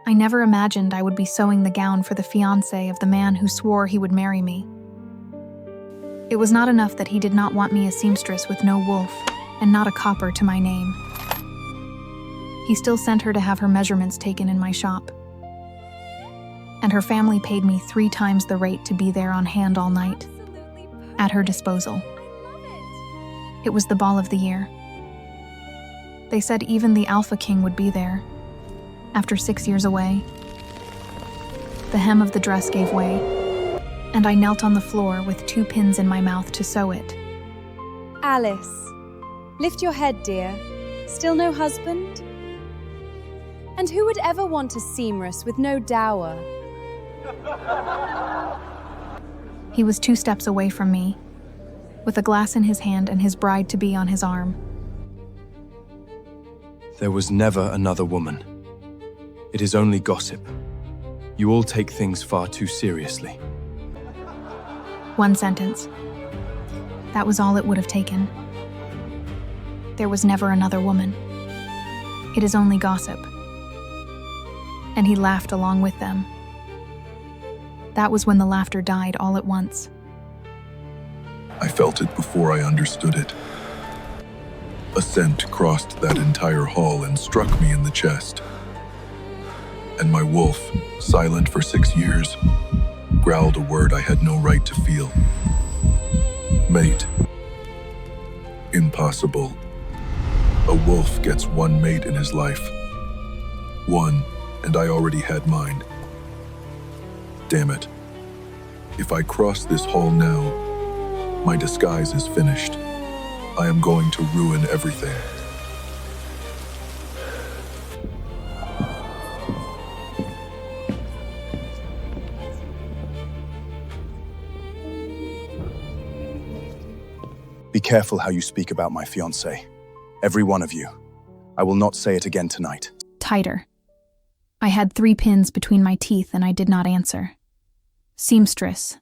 I never imagined I would be sewing the gown for the fiancé of the man who swore he would marry me. It was not enough that he did not want me a seamstress with no wolf and not a copper to my name. He still sent her to have her measurements taken in my shop. And her family paid me 3 times the rate to be there on hand all night, at her disposal. It was the ball of the year. They said even the Alpha King would be there, after 6 years away. The hem of the dress gave way, and I knelt on the floor with 2 pins in my mouth to sew it. Alice, lift your head, dear. Still no husband? And who would ever want a seamstress with no dower? He was 2 steps away from me, with a glass in his hand and his bride-to-be on his arm. There was never another woman. It is only gossip. You all take things far too seriously. 1 sentence. That was all it would have taken. There was never another woman. It is only gossip. And he laughed along with them. That was when the laughter died all at once. I felt it before I understood it. A scent crossed that entire hall and struck me in the chest. And my wolf, silent for 6 years, growled a word I had no right to feel. Mate. Impossible. A wolf gets 1 mate in his life. 1, and I already had mine. Damn it. If I cross this hall now, my disguise is finished. I am going to ruin everything. Be careful how you speak about my fiancé. Every one of you. I will not say it again tonight. Tighter. I had 3 pins between my teeth and I did not answer. Seamstress,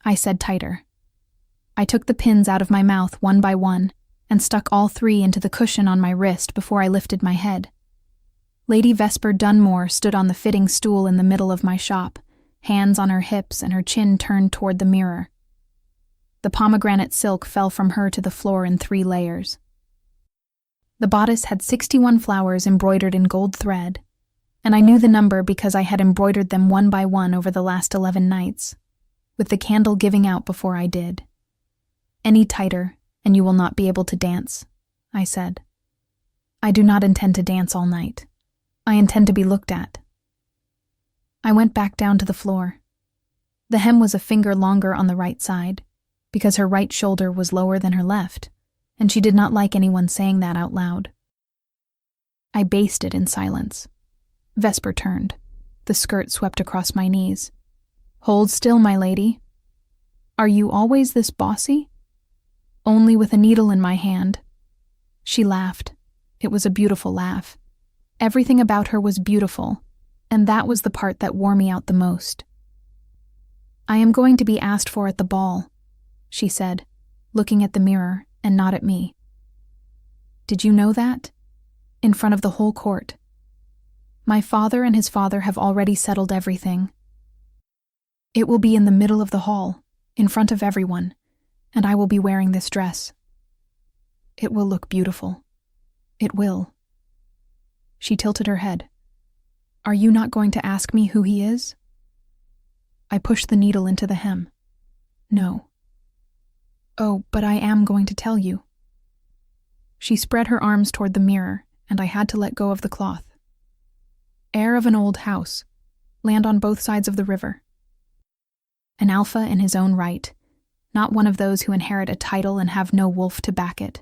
I said tighter. I took the pins out of my mouth one by one and stuck all 3 into the cushion on my wrist before I lifted my head. Lady Vesper Dunmore stood on the fitting stool in the middle of my shop, hands on her hips and her chin turned toward the mirror. The pomegranate silk fell from her to the floor in 3 layers. The bodice had 61 flowers embroidered in gold thread, and I knew the number because I had embroidered them one by one over the last 11 nights, with the candle giving out before I did. Any tighter, and you will not be able to dance, I said. I do not intend to dance all night. I intend to be looked at. I went back down to the floor. The hem was a finger longer on the right side, because her right shoulder was lower than her left, and she did not like anyone saying that out loud. I basted in silence. Vesper turned. The skirt swept across my knees. Hold still, my lady. Are you always this bossy? Only with a needle in my hand. She laughed. It was a beautiful laugh. Everything about her was beautiful, and that was the part that wore me out the most. I am going to be asked for at the ball, she said, looking at the mirror and not at me. Did you know that? In front of the whole court. My father and his father have already settled everything. It will be in the middle of the hall, in front of everyone, and I will be wearing this dress. It will look beautiful. It will. She tilted her head. Are you not going to ask me who he is? I pushed the needle into the hem. No. Oh, but I am going to tell you. She spread her arms toward the mirror, and I had to let go of the cloth. Heir of an old house, land on both sides of the river. An alpha in his own right, not one of those who inherit a title and have no wolf to back it.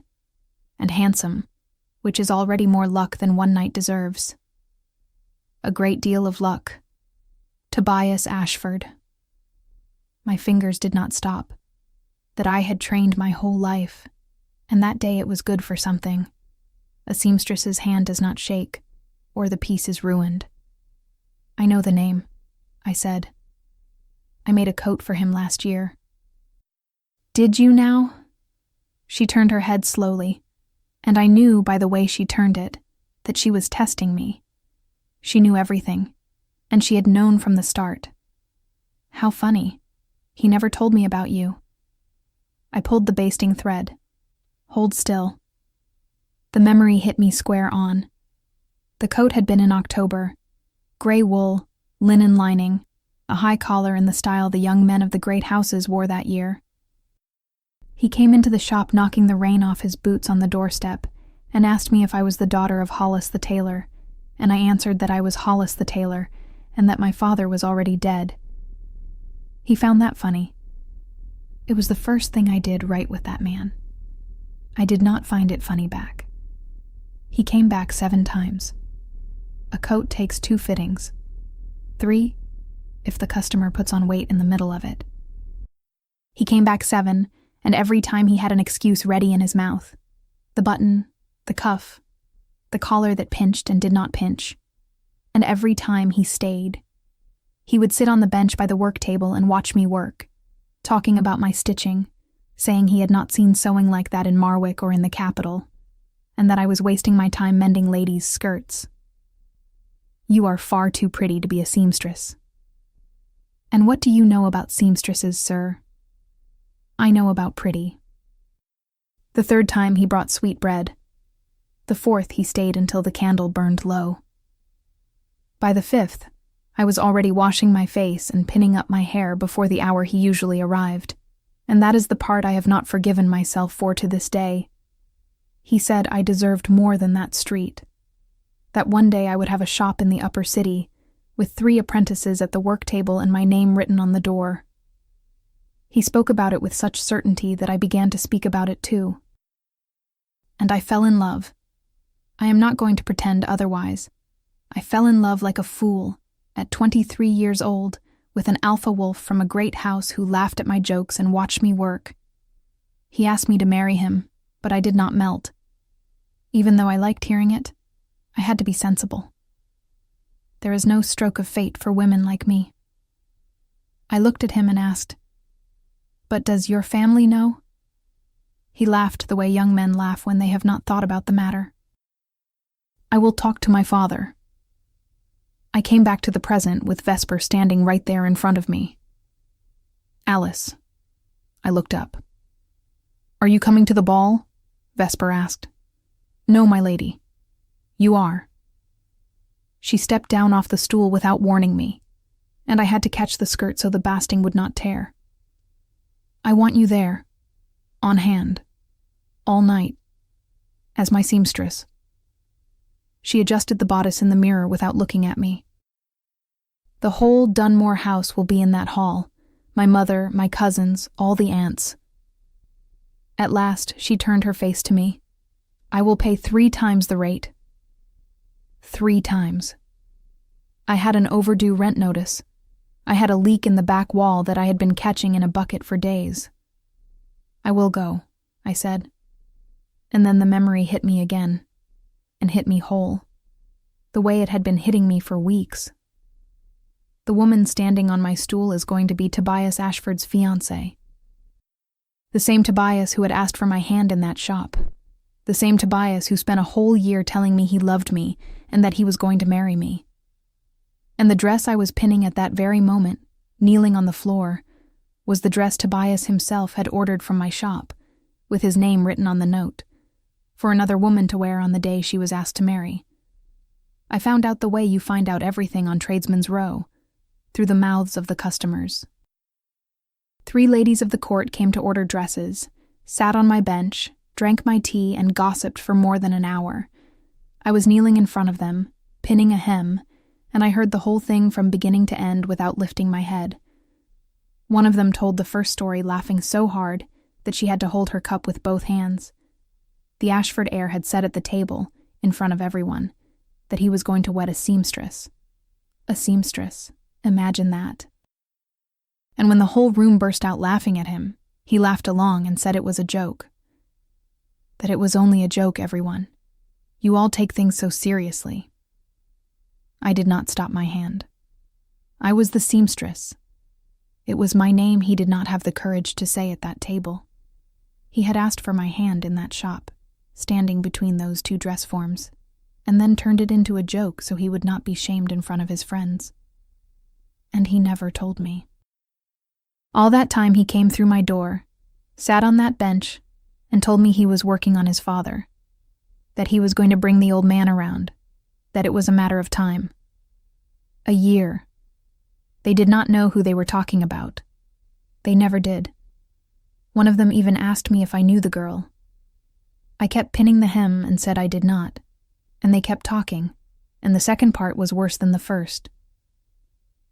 And handsome, which is already more luck than one night deserves. A great deal of luck. Tobias Ashford. My fingers did not stop. That I had trained my whole life, and that day it was good for something. A seamstress's hand does not shake, or the piece is ruined. I know the name, I said. I made a coat for him last year. Did you now? She turned her head slowly, and I knew by the way she turned it that she was testing me. She knew everything. and she had known from the start. How funny. He never told me about you. I pulled the basting thread. Hold still. The memory hit me square on. The coat had been in October. Gray wool, linen lining, a high collar in the style the young men of the great houses wore that year. He came into the shop knocking the rain off his boots on the doorstep and asked me if I was the daughter of Hollis the tailor, and I answered that I was Hollis the tailor and that my father was already dead. He found that funny. It was the first thing I did right with that man. I did not find it funny back. He came back 7 times. A coat takes 2 fittings. 3, if the customer puts on weight in the middle of it. He came back 7, and every time he had an excuse ready in his mouth. The button, the cuff, the collar that pinched and did not pinch. And every time he stayed. He would sit on the bench by the work table and watch me work, talking about my stitching, saying he had not seen sewing like that in Marwick or in the capital, and that I was wasting my time mending ladies' skirts. You are far too pretty to be a seamstress. And what do you know about seamstresses, sir? I know about pretty. The 3rd time he brought sweet bread. The 4th he stayed until the candle burned low. By the 5th, I was already washing my face and pinning up my hair before the hour he usually arrived, and that is the part I have not forgiven myself for to this day. He said I deserved more than that street, that one day I would have a shop in the upper city, with 3 apprentices at the work table and my name written on the door. He spoke about it with such certainty that I began to speak about it too. And I fell in love. I am not going to pretend otherwise. I fell in love like a fool, at 23 years old, with an alpha wolf from a great house who laughed at my jokes and watched me work. He asked me to marry him, but I did not melt. Even though I liked hearing it, I had to be sensible. There is no stroke of fate for women like me. I looked at him and asked, "But does your family know?" He laughed the way young men laugh when they have not thought about the matter. "I will talk to my father." I came back to the present with Vesper standing right there in front of me. "Alice." I looked up. "Are you coming to the ball?" Vesper asked. "No, my lady." "You are." She stepped down off the stool without warning me, and I had to catch the skirt so the basting would not tear. "I want you there, on hand, all night, as my seamstress." She adjusted the bodice in the mirror without looking at me. "The whole Dunmore house will be in that hall, my mother, my cousins, all the aunts." At last, she turned her face to me. "I will pay 3 times the rate." 3 times. I had an overdue rent notice. I had a leak in the back wall that I had been catching in a bucket for days. "I will go," I said. And then the memory hit me again, and hit me whole, the way it had been hitting me for weeks. The woman standing on my stool is going to be Tobias Ashford's fiancée. The same Tobias who had asked for my hand in that shop. The same Tobias who spent a whole year telling me he loved me and that he was going to marry me. And the dress I was pinning at that very moment, kneeling on the floor, was the dress Tobias himself had ordered from my shop, with his name written on the note, for another woman to wear on the day she was asked to marry. I found out the way you find out everything on Tradesman's Row, through the mouths of the customers. 3 ladies of the court came to order dresses, sat on my bench, drank my tea, and gossiped for more than an hour. I was kneeling in front of them, pinning a hem, and I heard the whole thing from beginning to end without lifting my head. One of them told the first story laughing so hard that she had to hold her cup with both hands. The Ashford heir had said at the table, in front of everyone, that he was going to wed a seamstress. A seamstress. Imagine that. And when the whole room burst out laughing at him, he laughed along and said it was a joke. That it was only a joke, everyone. You all take things so seriously. I did not stop my hand. I was the seamstress. It was my name he did not have the courage to say at that table. He had asked for my hand in that shop, standing between those 2 dress forms, and then turned it into a joke so he would not be shamed in front of his friends. and he never told me. All that time he came through my door, sat on that bench, and told me he was working on his father, that he was going to bring the old man around, that it was a matter of time. A year. They did not know who they were talking about. They never did. One of them even asked me if I knew the girl. I kept pinning the hem and said I did not, and they kept talking, and the second part was worse than the first.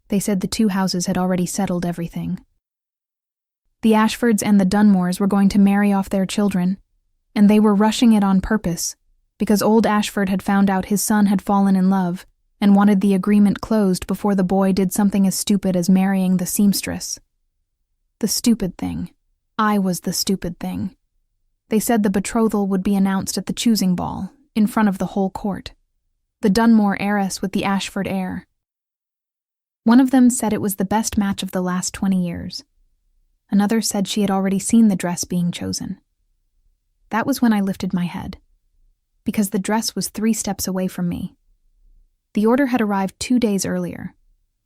They said the two houses had already settled everything. The Ashfords and the Dunmores were going to marry off their children, and they were rushing it on purpose, because old Ashford had found out his son had fallen in love and wanted the agreement closed before the boy did something as stupid as marrying the seamstress. The stupid thing. I was the stupid thing. They said the betrothal would be announced at the choosing ball, in front of the whole court. The Dunmore heiress with the Ashford heir. One of them said it was the best match of the last 20 years. Another said she had already seen the dress being chosen. That was when I lifted my head, because the dress was 3 steps away from me. The order had arrived 2 days earlier,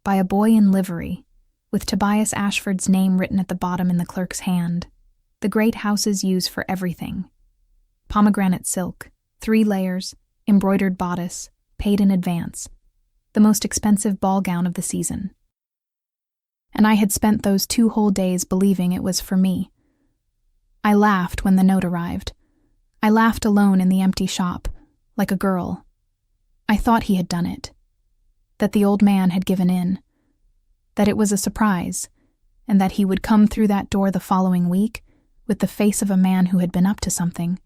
by a boy in livery, with Tobias Ashford's name written at the bottom in the clerk's hand. The great houses use for everything. Pomegranate silk, 3 layers, embroidered bodice, paid in advance, the most expensive ball gown of the season. And I had spent those 2 whole days believing it was for me. I laughed when the note arrived. I laughed alone in the empty shop, like a girl. I thought he had done it, that the old man had given in, that it was a surprise, and that he would come through that door the following week with the face of a man who had been up to something,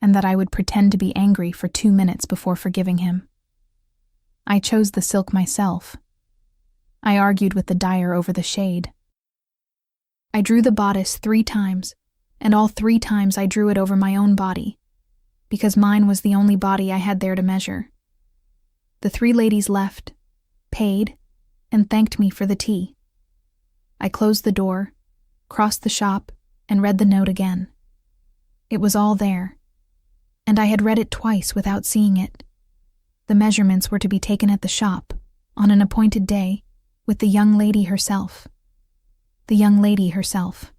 and that I would pretend to be angry for 2 minutes before forgiving him. I chose the silk myself. I argued with the dyer over the shade. I drew the bodice 3 times, and all 3 times I drew it over my own body, because mine was the only body I had there to measure. The 3 ladies left, paid, and thanked me for the tea. I closed the door, crossed the shop, and read the note again. It was all there, and I had read it twice without seeing it. The measurements were to be taken at the shop, on an appointed day, with the young lady herself. The young lady herself.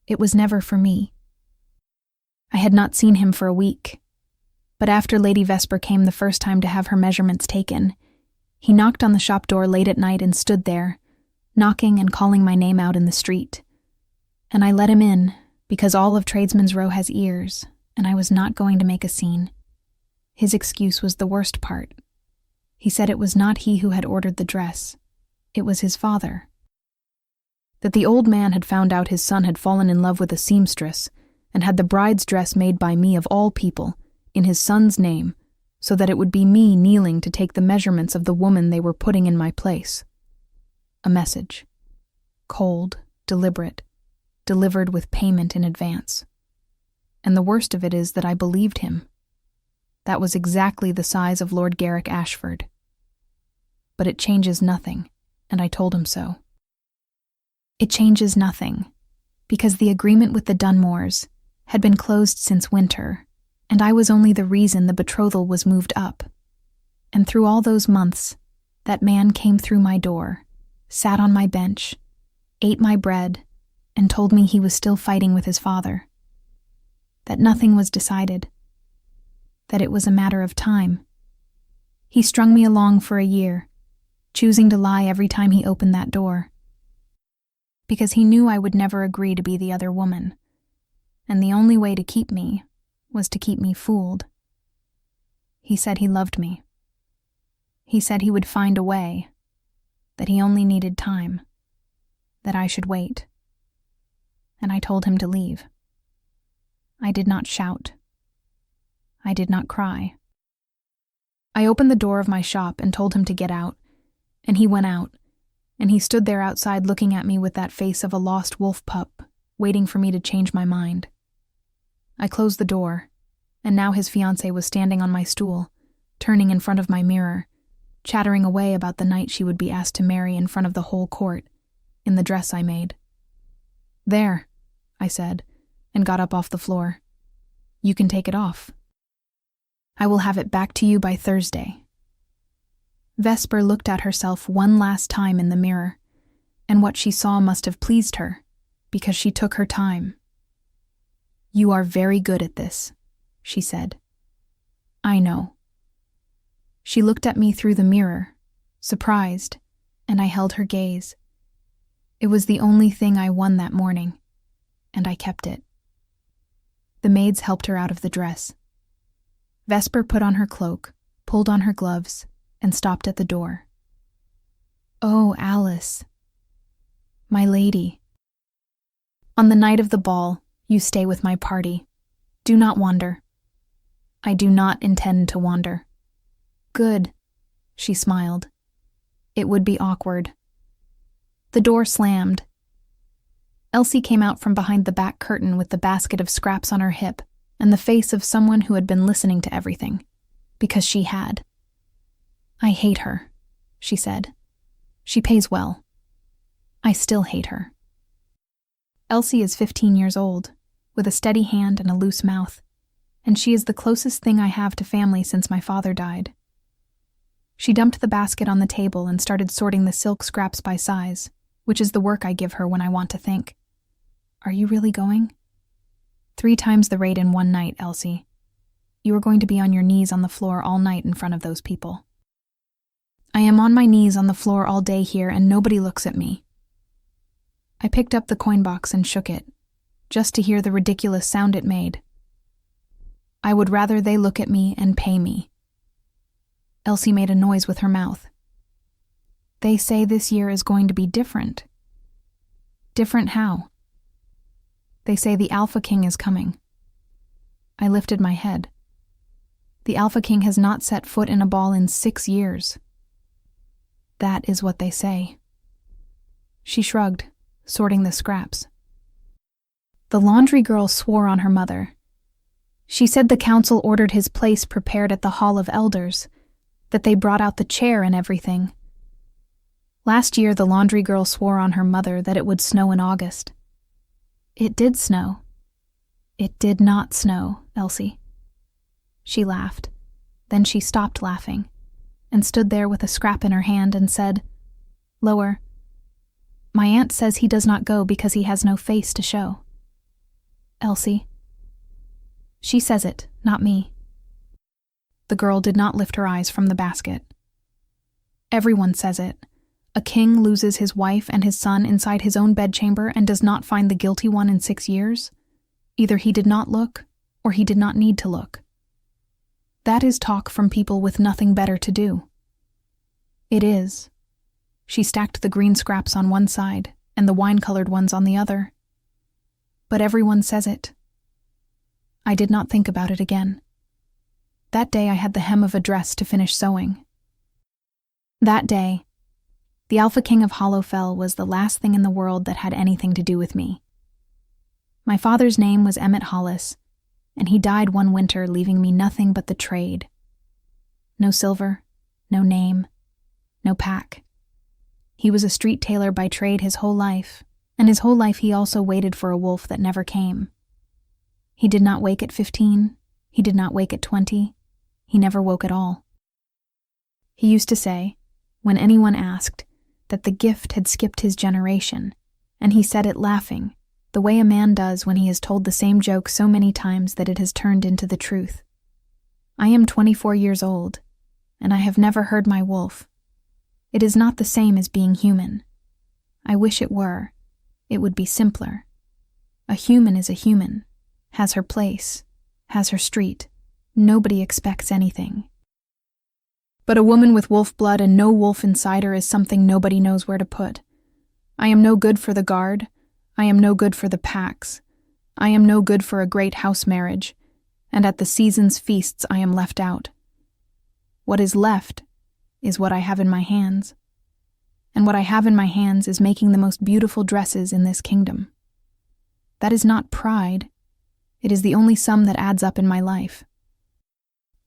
It was never for me. I had not seen him for a week, but after Lady Vesper came the first time to have her measurements taken, he knocked on the shop door late at night and stood there, knocking and calling my name out in the street. And I let him in, because all of Tradesman's Row has ears, and I was not going to make a scene. His excuse was the worst part. He said it was not he who had ordered the dress. It was his father. That the old man had found out his son had fallen in love with a seamstress, and had the bride's dress made by me of all people, in his son's name, so that it would be me kneeling to take the measurements of the woman they were putting in my place. A message. Cold, deliberate, delivered with payment in advance. And the worst of it is that I believed him. That was exactly the size of Lord Garrick Ashford. But it changes nothing, and I told him so. It changes nothing, because the agreement with the Dunmores had been closed since winter, and I was only the reason the betrothal was moved up. And through all those months, that man came through my door, sat on my bench, ate my bread, and told me he was still fighting with his father. That nothing was decided. That it was a matter of time. He strung me along for a year, choosing to lie every time he opened that door. Because he knew I would never agree to be the other woman, and the only way to keep me was to keep me fooled. He said he loved me. He said he would find a way, that he only needed time, that I should wait. And I told him to leave. I did not shout. I did not cry. I opened the door of my shop and told him to get out, and he went out, and he stood there outside looking at me with that face of a lost wolf pup, waiting for me to change my mind. I closed the door, and now his fiancée was standing on my stool, turning in front of my mirror, chattering away about the night she would be asked to marry in front of the whole court, in the dress I made. "There," I said, and got up off the floor. "You can take it off. I will have it back to you by Thursday." Vesper looked at herself one last time in the mirror, and what she saw must have pleased her, because she took her time. "You are very good at this," she said. "I know." She looked at me through the mirror, surprised, and I held her gaze. It was the only thing I won that morning, and I kept it. The maids helped her out of the dress. Vesper put on her cloak, pulled on her gloves, and stopped at the door. "Oh, Alice, my lady. On the night of the ball, you stay with my party. Do not wander." "I do not intend to wander." "Good," she smiled. "It would be awkward." The door slammed. Elsie came out from behind the back curtain with the basket of scraps on her hip and the face of someone who had been listening to everything, because she had. "I hate her," she said. "She pays well. I still hate her." Elsie is 15 years old, with a steady hand and a loose mouth, and she is the closest thing I have to family since my father died. She dumped the basket on the table and started sorting the silk scraps by size, which is the work I give her when I want to think. "Are you really going?" 3 times the rate in one night, Elsie. You are going to be on your knees on the floor all night in front of those people." "I am on my knees on the floor all day here and nobody looks at me." I picked up the coin box and shook it, just to hear the ridiculous sound it made. "I would rather they look at me and pay me." Elsie made a noise with her mouth. "They say this year is going to be different." "Different how?" "They say the Alpha King is coming." I lifted my head. The Alpha King has not set foot in a ball in 6 years. "That is what they say." She shrugged, sorting the scraps. "The laundry girl swore on her mother. She said the council ordered his place prepared at the Hall of Elders, that they brought out the chair and everything. Last year the laundry girl swore on her mother that it would snow in August. It did snow. It did not snow, Elsie." She laughed. Then she stopped laughing and stood there with a scrap in her hand and said, lower, "My aunt says he does not go because he has no face to show." "Elsie." "She says it, not me." The girl did not lift her eyes from the basket. "Everyone says it. A king loses his wife and his son inside his own bedchamber and does not find the guilty one in 6 years. Either he did not look, or he did not need to look. That is talk from people with nothing better to do." "It is." She stacked the green scraps on one side and the wine-colored ones on the other. "But everyone says it." I did not think about it again. That day I had the hem of a dress to finish sewing. That day, the Alpha King of Hollowfell was the last thing in the world that had anything to do with me. My father's name was Emmett Hollis, and he died one winter leaving me nothing but the trade. No silver, no name, no pack. He was a street tailor by trade his whole life, and his whole life he also waited for a wolf that never came. He did not wake at 15, he did not wake at 20, he never woke at all. He used to say, when anyone asked, that the gift had skipped his generation, and he said it laughing, the way a man does when he has told the same joke so many times that it has turned into the truth. I am 24 years old, and I have never heard my wolf. It is not the same as being human. I wish it were. It would be simpler. A human is a human, has her place, has her street. Nobody expects anything. But a woman with wolf blood and no wolf inside her is something nobody knows where to put. I am no good for the guard. I am no good for the packs. I am no good for a great house marriage, and at the season's feasts I am left out. What is left is what I have in my hands, and what I have in my hands is making the most beautiful dresses in this kingdom. That is not pride. It is the only sum that adds up in my life.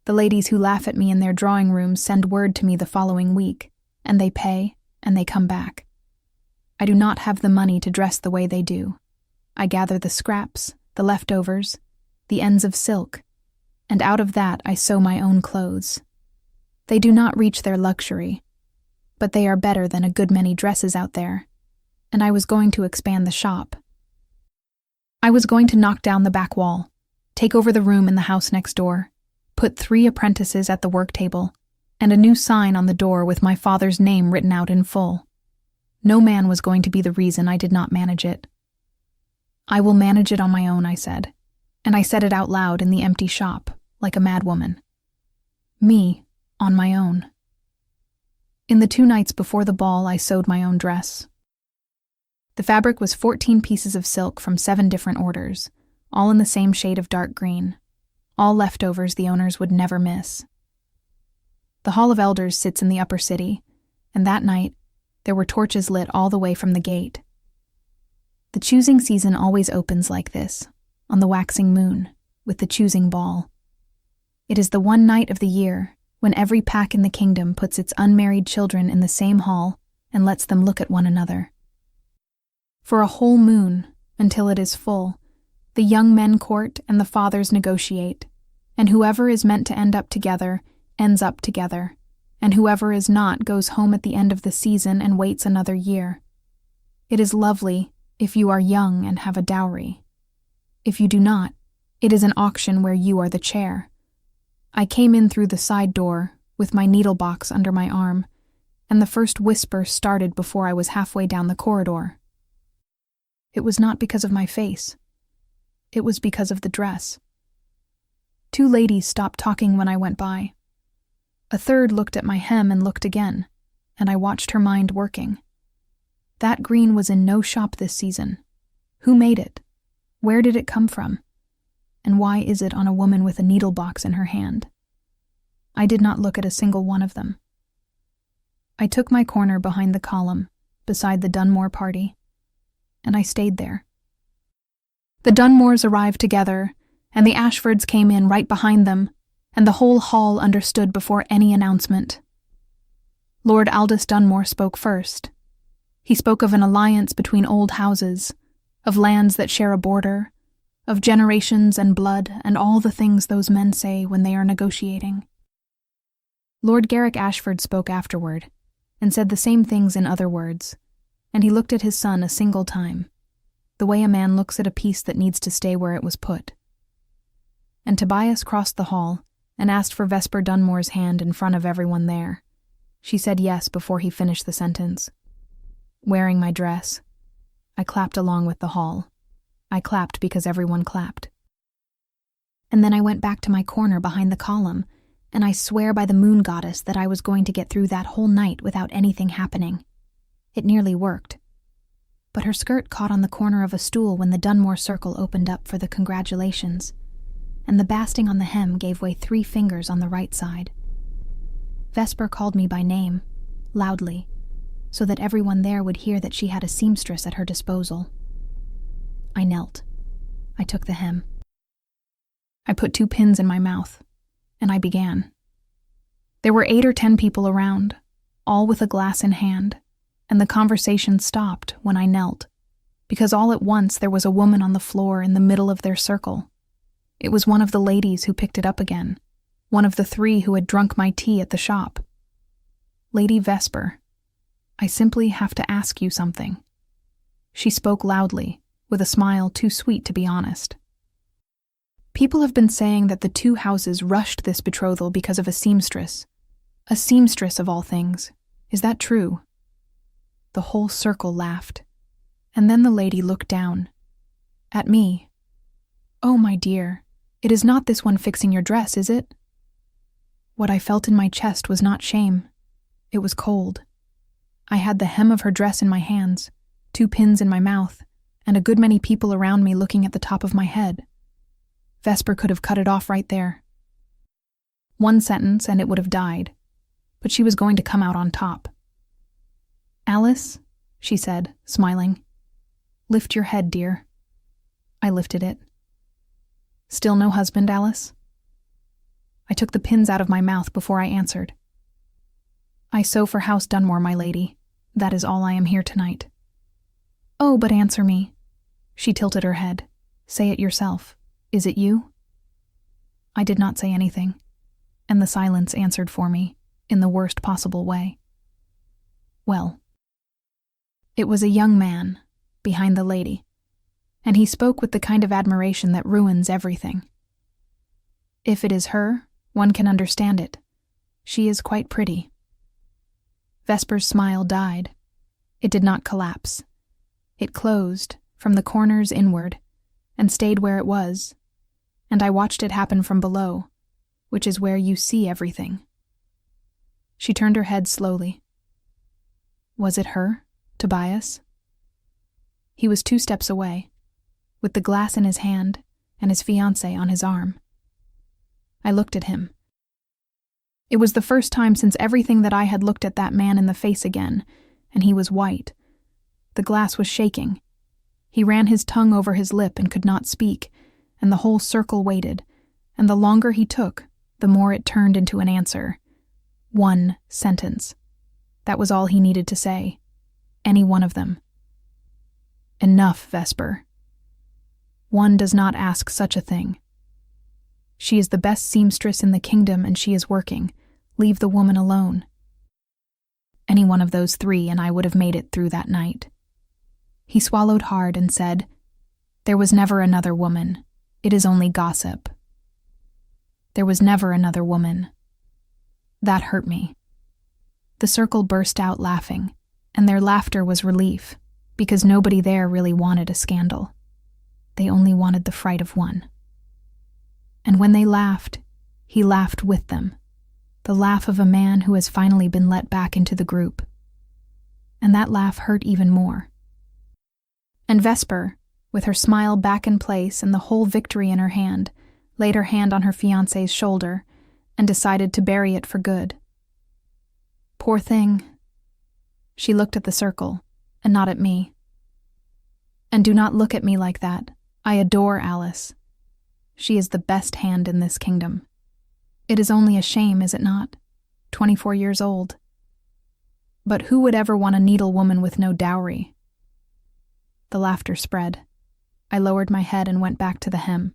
The ladies who laugh at me in their drawing rooms send word to me the following week, and they pay, and they come back. I do not have the money to dress the way they do. I gather the scraps, the leftovers, the ends of silk, and out of that I sew my own clothes. They do not reach their luxury, but they are better than a good many dresses out there, and I was going to expand the shop. I was going to knock down the back wall, take over the room in the house next door, put 3 apprentices at the work table, and a new sign on the door with my father's name written out in full. No man was going to be the reason I did not manage it. I will manage it on my own, I said, and I said it out loud in the empty shop, like a madwoman. Me, on my own. In the 2 nights before the ball, I sewed my own dress. The fabric was 14 pieces of silk from 7 different orders, all in the same shade of dark green, all leftovers the owners would never miss. The Hall of Elders sits in the upper city, and that night, there were torches lit all the way from the gate. The choosing season always opens like this, on the waxing moon, with the choosing ball. It is the one night of the year when every pack in the kingdom puts its unmarried children in the same hall and lets them look at one another. For a whole moon, until it is full, the young men court and the fathers negotiate, and whoever is meant to end up together ends up together, and whoever is not goes home at the end of the season and waits another year. It is lovely if you are young and have a dowry. If you do not, it is an auction where you are the chair. I came in through the side door, with my needle box under my arm, and the first whisper started before I was halfway down the corridor. It was not because of my face. It was because of the dress. 2 ladies stopped talking when I went by. A third looked at my hem and looked again, and I watched her mind working. That green was in no shop this season. Who made it? Where did it come from? And why is it on a woman with a needle box in her hand? I did not look at a single one of them. I took my corner behind the column, beside the Dunmore party, and I stayed there. The Dunmores arrived together, and the Ashfords came in right behind them, and the whole hall understood before any announcement. Lord Aldous Dunmore spoke first. He spoke of an alliance between old houses, of lands that share a border, of generations and blood and all the things those men say when they are negotiating. Lord Garrick Ashford spoke afterward, and said the same things in other words, and he looked at his son a single time, the way a man looks at a piece that needs to stay where it was put. And Tobias crossed the hall and asked for Vesper Dunmore's hand in front of everyone there. She said yes before he finished the sentence. Wearing my dress, I clapped along with the hall. I clapped because everyone clapped. And then I went back to my corner behind the column, and I swear by the moon goddess that I was going to get through that whole night without anything happening. It nearly worked. But her skirt caught on the corner of a stool when the Dunmore circle opened up for the congratulations, and the basting on the hem gave way 3 fingers on the right side. Vesper called me by name, loudly, so that everyone there would hear that she had a seamstress at her disposal. I knelt. I took the hem. I put 2 pins in my mouth, and I began. There were 8 or 10 people around, all with a glass in hand, and the conversation stopped when I knelt, because all at once there was a woman on the floor in the middle of their circle. It was one of the ladies who picked it up again, one of the 3 who had drunk my tea at the shop. Lady Vesper, I simply have to ask you something. She spoke loudly, with a smile too sweet to be honest. People have been saying that the 2 houses rushed this betrothal because of a seamstress of all things. Is that true? The whole circle laughed, and then the lady looked down. At me. Oh, my dear, it is not this one fixing your dress, is it? What I felt in my chest was not shame. It was cold. I had the hem of her dress in my hands, 2 pins in my mouth, and a good many people around me looking at the top of my head. Vesper could have cut it off right there. 1 sentence and it would have died, but she was going to come out on top. Alice, she said, smiling, lift your head, dear. I lifted it. Still no husband, Alice? I took the pins out of my mouth before I answered. I sew for House Dunmore, my lady. That is all I am here tonight. Oh, but answer me. She tilted her head. Say it yourself. Is it you? I did not say anything, and the silence answered for me, in the worst possible way. Well, It was a young man, behind the lady, and he spoke with the kind of admiration that ruins everything. If it is her, one can understand it. She is quite pretty. Vesper's smile died. It did not collapse. It closed, from the corners inward, and stayed where it was, and I watched it happen from below, which is where you see everything. She turned her head slowly. Was it her, Tobias? He was 2 steps away, with the glass in his hand and his fiancée on his arm. I looked at him. It was the first time since everything that I had looked at that man in the face again, and he was white. The glass was shaking. He ran his tongue over his lip and could not speak, and the whole circle waited, and the longer he took, the more it turned into an answer. 1 sentence. That was all he needed to say. Any one of them. Enough, Vesper. One does not ask such a thing. She is the best seamstress in the kingdom, and she is working. Leave the woman alone. Any one of those 3, and I would have made it through that night. He swallowed hard and said, There was never another woman. It is only gossip. There was never another woman. That hurt me. The circle burst out laughing, and their laughter was relief, because nobody there really wanted a scandal. They only wanted the fright of one. And when they laughed, he laughed with them, the laugh of a man who has finally been let back into the group. And that laugh hurt even more. And Vesper, with her smile back in place and the whole victory in her hand, laid her hand on her fiancé's shoulder and decided to bury it for good. Poor thing. She looked at the circle, and not at me. And do not look at me like that. I adore Alice. She is the best hand in this kingdom. It is only a shame, is it not? 24 years old. But who would ever want a needlewoman with no dowry? The laughter spread. I lowered my head and went back to the hem.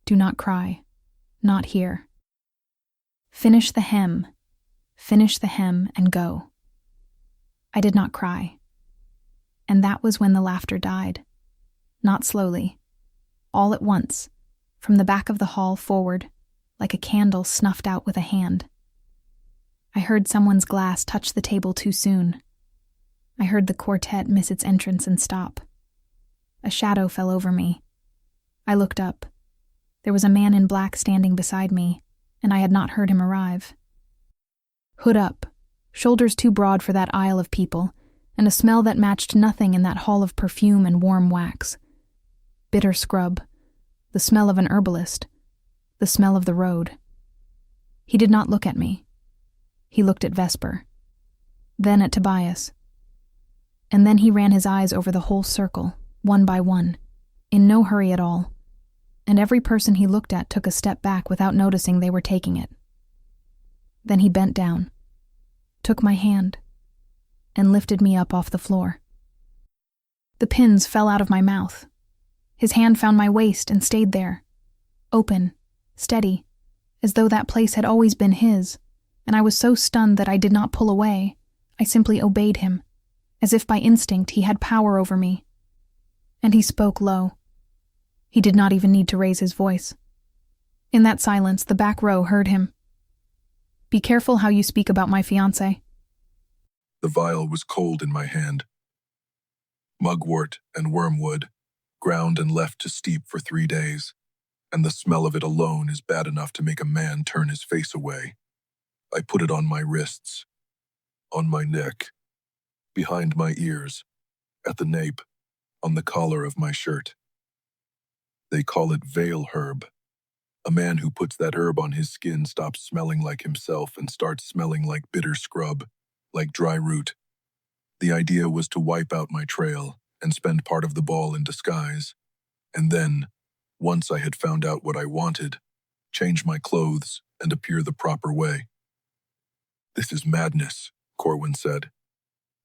Do not cry. Not here. Finish the hem. Finish the hem and go. I did not cry. And that was when the laughter died. Not slowly. All at once, from the back of the hall forward, like a candle snuffed out with a hand. I heard someone's glass touch the table too soon. I heard the quartet miss its entrance and stop. A shadow fell over me. I looked up. There was a man in black standing beside me, and I had not heard him arrive. Hood up, shoulders too broad for that aisle of people, and a smell that matched nothing in that hall of perfume and warm wax. Bitter scrub, the smell of an herbalist, the smell of the road. He did not look at me. He looked at Vesper, then at Tobias. And then he ran his eyes over the whole circle, one by one, in no hurry at all, and every person he looked at took a step back without noticing they were taking it. Then he bent down, took my hand, and lifted me up off the floor. The pins fell out of my mouth. His hand found my waist and stayed there, open, steady, as though that place had always been his, and I was so stunned that I did not pull away. I simply obeyed him, as if by instinct he had power over me. And he spoke low. He did not even need to raise his voice. In that silence, the back row heard him. Be careful how you speak about my fiancé. The vial was cold in my hand. Mugwort and wormwood, ground and left to steep for 3 days, and the smell of it alone is bad enough to make a man turn his face away. I put it on my wrists, on my neck, behind my ears, at the nape, on the collar of my shirt. They call it veil herb. A man who puts that herb on his skin stops smelling like himself and starts smelling like bitter scrub, like dry root. The idea was to wipe out my trail and spend part of the ball in disguise, and then, once I had found out what I wanted, change my clothes and appear the proper way. This is madness, Corwin said.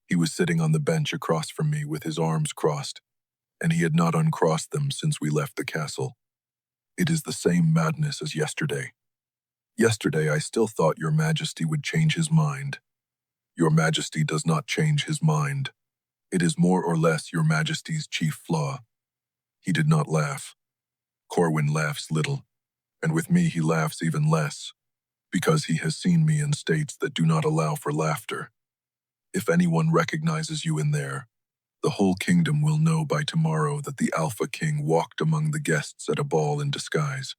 He was sitting on the bench across from me with his arms crossed, and he had not uncrossed them since we left the castle. It is the same madness as yesterday. Yesterday I still thought your majesty would change his mind. Your majesty does not change his mind. It is more or less your Majesty's chief flaw. He did not laugh. Corwin laughs little, and with me he laughs even less, because he has seen me in states that do not allow for laughter. If anyone recognizes you in there, the whole kingdom will know by tomorrow that the Alpha King walked among the guests at a ball in disguise,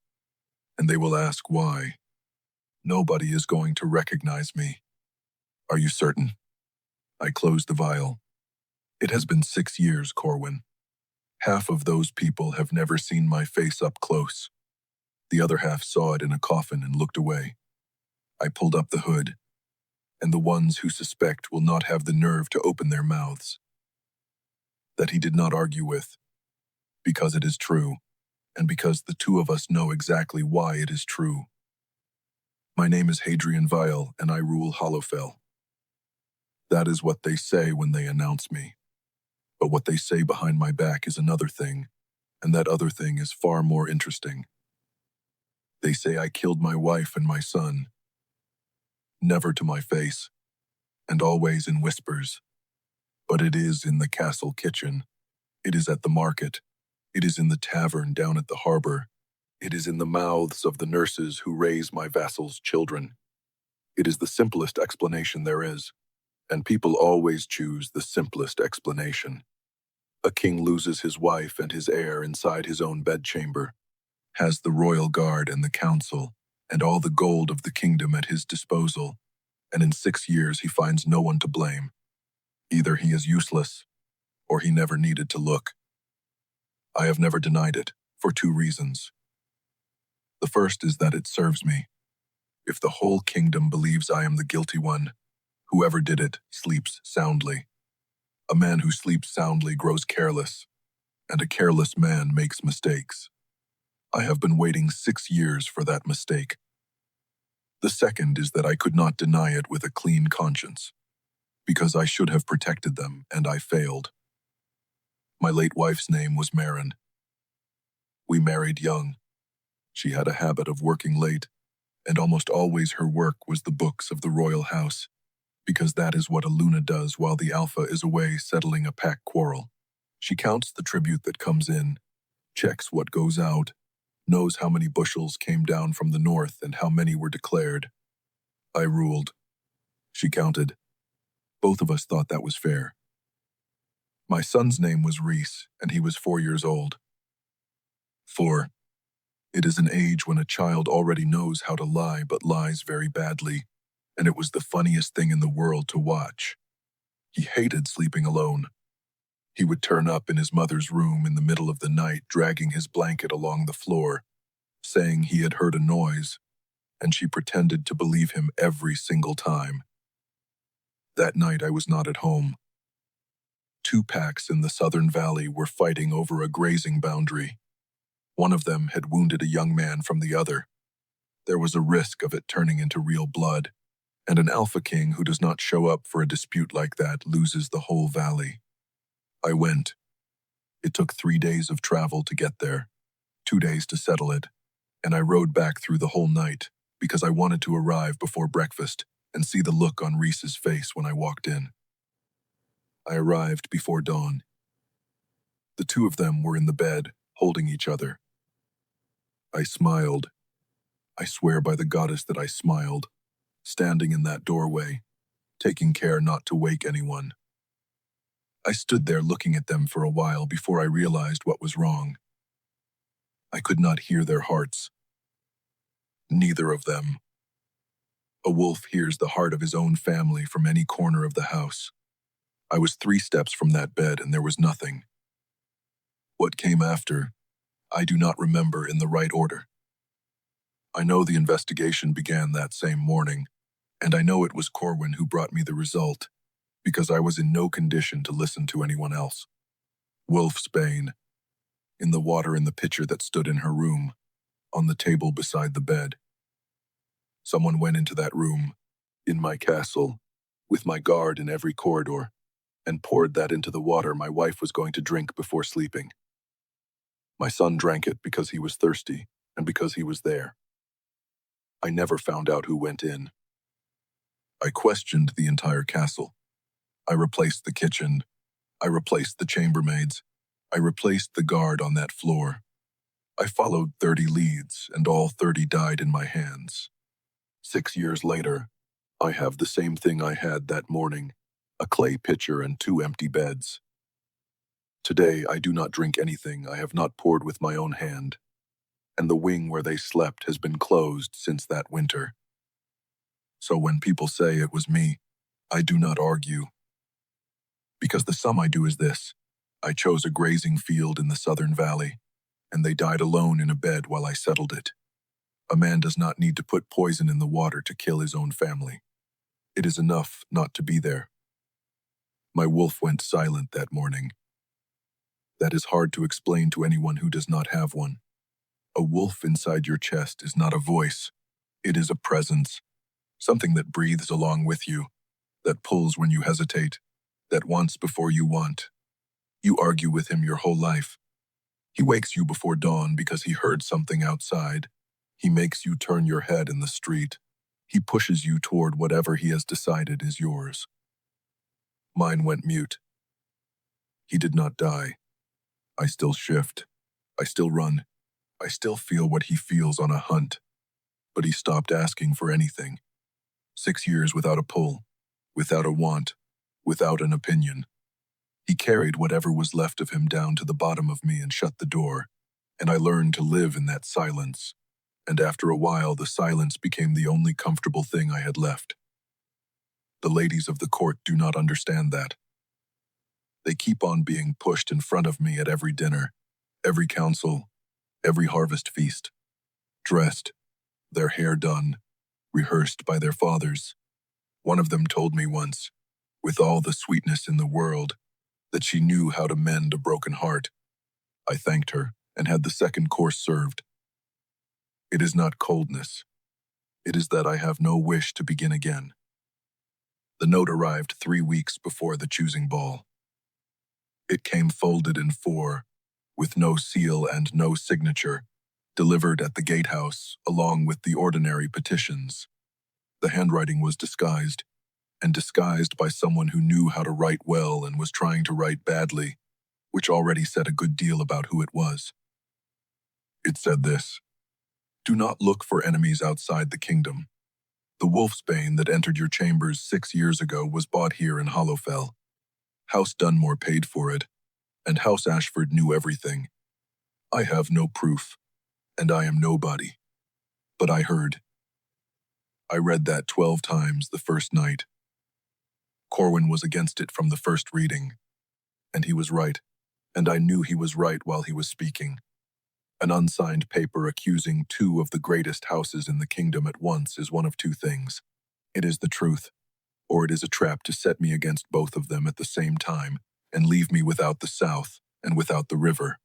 and they will ask why. Nobody is going to recognize me. Are you certain? I closed the vial. It has been 6 years, Corwin. Half of those people have never seen my face up close. The other half saw it in a coffin and looked away. I pulled up the hood, and the ones who suspect will not have the nerve to open their mouths. That he did not argue with, because it is true, and because the two of us know exactly why it is true. My name is Hadrian Vial, and I rule Hollowfell. That is what they say when they announce me. But what they say behind my back is another thing, and that other thing is far more interesting. They say I killed my wife and my son. Never to my face, and always in whispers. But it is in the castle kitchen. It is at the market. It is in the tavern down at the harbor. It is in the mouths of the nurses who raise my vassals' children. It is the simplest explanation there is, and people always choose the simplest explanation. A king loses his wife and his heir inside his own bedchamber, has the royal guard and the council, and all the gold of the kingdom at his disposal, and in 6 years he finds no one to blame. Either he is useless, or he never needed to look. I have never denied it, for 2 reasons. The first is that it serves me. If the whole kingdom believes I am the guilty one, whoever did it sleeps soundly. A man who sleeps soundly grows careless, and a careless man makes mistakes. I have been waiting 6 years for that mistake. The second is that I could not deny it with a clean conscience, because I should have protected them, and I failed. My late wife's name was Marin. We married young. She had a habit of working late, and almost always her work was the books of the royal house, because that is what a Luna does while the Alpha is away settling a pack quarrel. She counts the tribute that comes in, checks what goes out, knows how many bushels came down from the north and how many were declared. I ruled. She counted. Both of us thought that was fair. My son's name was Reese, and he was 4 years old. 4. It is an age when a child already knows how to lie but lies very badly, and it was the funniest thing in the world to watch. He hated sleeping alone. He would turn up in his mother's room in the middle of the night, dragging his blanket along the floor, saying he had heard a noise, and she pretended to believe him every single time. That night I was not at home. 2 packs in the Southern Valley were fighting over a grazing boundary. One of them had wounded a young man from the other. There was a risk of it turning into real blood, and an Alpha King who does not show up for a dispute like that loses the whole valley. I went. It took 3 days of travel to get there, 2 days to settle it, and I rode back through the whole night because I wanted to arrive before breakfast and see the look on Reese's face when I walked in. I arrived before dawn. The 2 of them were in the bed, holding each other. I smiled. I swear by the goddess that I smiled, standing in that doorway, taking care not to wake anyone. I stood there looking at them for a while before I realized what was wrong. I could not hear their hearts. Neither of them. A wolf hears the heart of his own family from any corner of the house. I was 3 steps from that bed and there was nothing. What came after, I do not remember in the right order. I know the investigation began that same morning, and I know it was Corwin who brought me the result, because I was in no condition to listen to anyone else. Wolf's bane, in the water in the pitcher that stood in her room, on the table beside the bed. Someone went into that room, in my castle, with my guard in every corridor, and poured that into the water my wife was going to drink before sleeping. My son drank it because he was thirsty and because he was there. I never found out who went in. I questioned the entire castle. I replaced the kitchen. I replaced the chambermaids. I replaced the guard on that floor. I followed 30 leads, and all 30 died in my hands. 6 years later, I have the same thing I had that morning, a clay pitcher and 2 empty beds. Today, I do not drink anything I have not poured with my own hand, and the wing where they slept has been closed since that winter. So when people say it was me, I do not argue. Because the sum I do is this: I chose a grazing field in the Southern Valley, and they died alone in a bed while I settled it. A man does not need to put poison in the water to kill his own family. It is enough not to be there. My wolf went silent that morning. That is hard to explain to anyone who does not have one. A wolf inside your chest is not a voice. It is a presence, something that breathes along with you, that pulls when you hesitate, that wants before you want. You argue with him your whole life. He wakes you before dawn because he heard something outside. He makes you turn your head in the street. He pushes you toward whatever he has decided is yours. Mine went mute. He did not die. I still shift. I still run. I still feel what he feels on a hunt. But he stopped asking for anything. 6 years without a pull, without a want, without an opinion. He carried whatever was left of him down to the bottom of me and shut the door, and I learned to live in that silence. And after a while, the silence became the only comfortable thing I had left. The ladies of the court do not understand that. They keep on being pushed in front of me at every dinner, every council, every harvest feast, dressed, their hair done, rehearsed by their fathers. One of them told me once, with all the sweetness in the world, that she knew how to mend a broken heart. I thanked her and had the second course served. It is not coldness. It is that I have no wish to begin again. The note arrived 3 weeks before the choosing ball. It came folded in 4, with no seal and no signature, delivered at the gatehouse along with the ordinary petitions. The handwriting was disguised, and disguised by someone who knew how to write well and was trying to write badly, which already said a good deal about who it was. It said this: "Do not look for enemies outside the kingdom. The wolfsbane that entered your chambers 6 years ago was bought here in Hollowfell. House Dunmore paid for it, and House Ashford knew everything. I have no proof, and I am nobody. But I heard. I read that 12 times the first night. Corwin was against it from the first reading, and he was right, and I knew he was right while he was speaking. An unsigned paper accusing 2 of the greatest houses in the kingdom at once is one of 2 things. It is the truth, or it is a trap to set me against both of them at the same time and leave me without the south and without the river.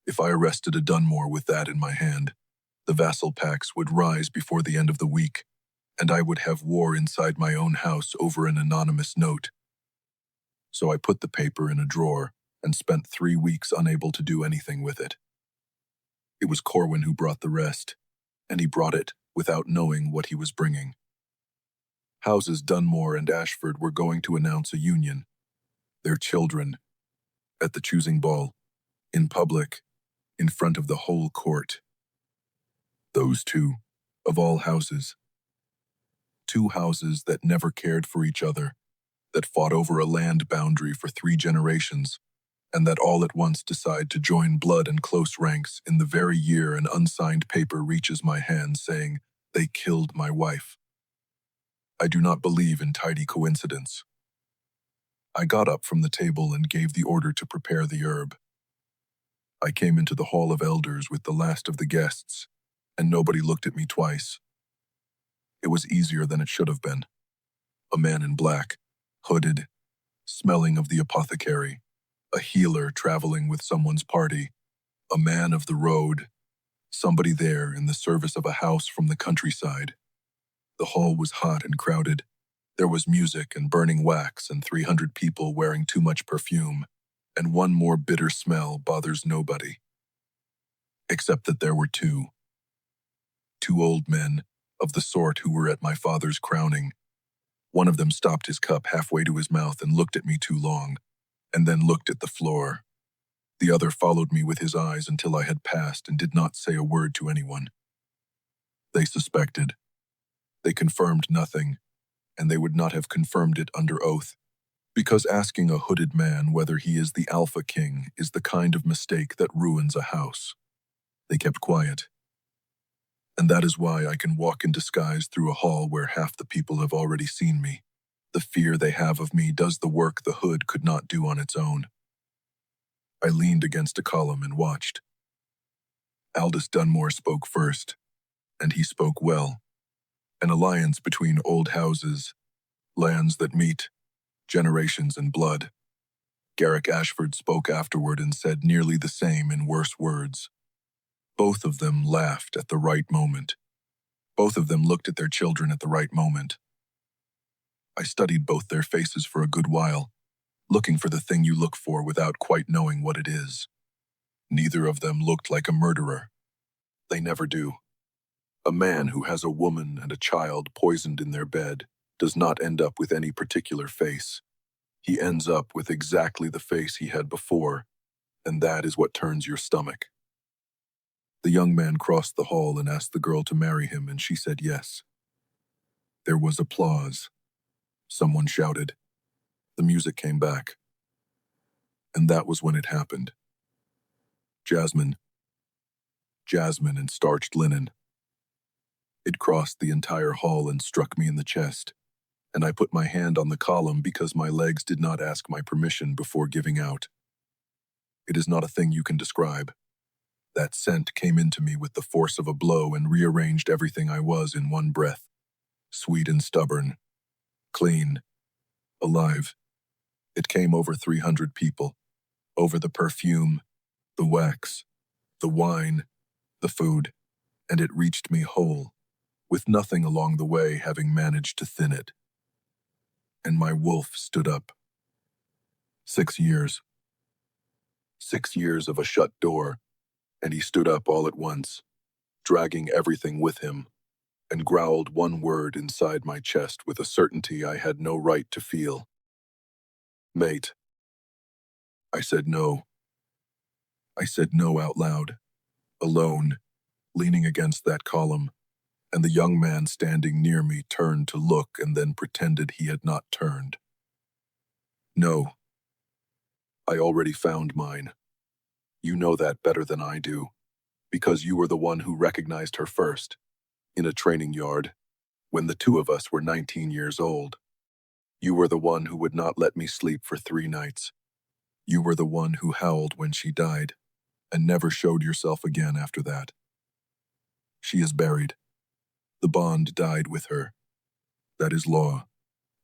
If I arrested a Dunmore with that in my hand, the vassal packs would rise before the end of the week, and I would have war inside my own house over an anonymous note. So I put the paper in a drawer and spent 3 weeks unable to do anything with it. It was Corwin who brought the rest, and he brought it without knowing what he was bringing. Houses Dunmore and Ashford were going to announce a union. Their children, at the choosing ball, in public, in front of the whole court. Those 2, of all houses. 2 houses that never cared for each other, that fought over a land boundary for 3 generations, and that all at once decide to join blood and close ranks in the very year an unsigned paper reaches my hand saying, "They killed my wife." I do not believe in tidy coincidence. I got up from the table and gave the order to prepare the herb. I came into the Hall of Elders with the last of the guests, and nobody looked at me twice. It was easier than it should have been. A man in black, hooded, smelling of the apothecary, a healer traveling with someone's party, a man of the road, somebody there in the service of a house from the countryside. The hall was hot and crowded. There was music and burning wax and 300 people wearing too much perfume, and one more bitter smell bothers nobody. Except that there were 2 old men, of the sort who were at my father's crowning. One of them stopped his cup halfway to his mouth and looked at me too long, and then looked at the floor. The other followed me with his eyes until I had passed and did not say a word to anyone. They suspected. They confirmed nothing, and they would not have confirmed it under oath, because asking a hooded man whether he is the Alpha King is the kind of mistake that ruins a house. They kept quiet. And that is why I can walk in disguise through a hall where half the people have already seen me. The fear they have of me does the work the hood could not do on its own. I leaned against a column and watched. Aldous Dunmore spoke first, and he spoke well. An alliance between old houses, lands that meet, generations and blood. Garrick Ashford spoke afterward and said nearly the same in worse words. Both of them laughed at the right moment. Both of them looked at their children at the right moment. I studied both their faces for a good while, looking for the thing you look for without quite knowing what it is. Neither of them looked like a murderer. They never do. A man who has a woman and a child poisoned in their bed does not end up with any particular face. He ends up with exactly the face he had before, and that is what turns your stomach. The young man crossed the hall and asked the girl to marry him, and she said yes. There was applause. Someone shouted. The music came back. And that was when it happened. Jasmine in starched linen. It crossed the entire hall and struck me in the chest, and I put my hand on the column because my legs did not ask my permission before giving out. It is not a thing you can describe. That scent came into me with the force of a blow and rearranged everything I was in one breath. Sweet and stubborn. Clean. Alive. It came over 300 people. Over the perfume, the wax, the wine, the food, and it reached me whole, with nothing along the way having managed to thin it. And my wolf stood up. 6 years. 6 years of a shut door, and he stood up all at once, dragging everything with him, and growled one word inside my chest with a certainty I had no right to feel. Mate. I said no. I said no out loud, alone, leaning against that column, and the young man standing near me turned to look and then pretended he had not turned. No. I already found mine. You know that better than I do, because you were the one who recognized her first, in a training yard, when the two of us were 19 years old. You were the one who would not let me sleep for 3 nights. You were the one who howled when she died, and never showed yourself again after that. She is buried. The bond died with her. That is law.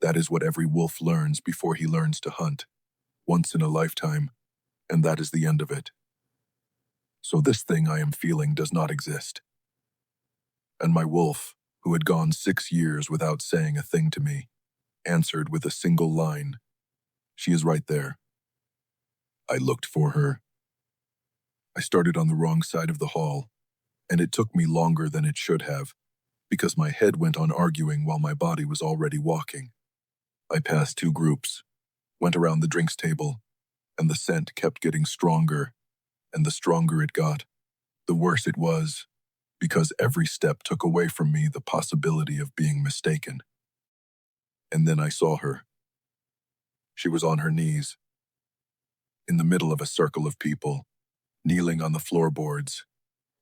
That is what every wolf learns before he learns to hunt, once in a lifetime, and that is the end of it. So this thing I am feeling does not exist. And my wolf, who had gone 6 years without saying a thing to me, answered with a single line. She is right there. I looked for her. I started on the wrong side of the hall, and it took me longer than it should have, because my head went on arguing while my body was already walking. I passed 2 groups, went around the drinks table, and the scent kept getting stronger, and the stronger it got, the worse it was, because every step took away from me the possibility of being mistaken. And then I saw her. She was on her knees, in the middle of a circle of people, kneeling on the floorboards,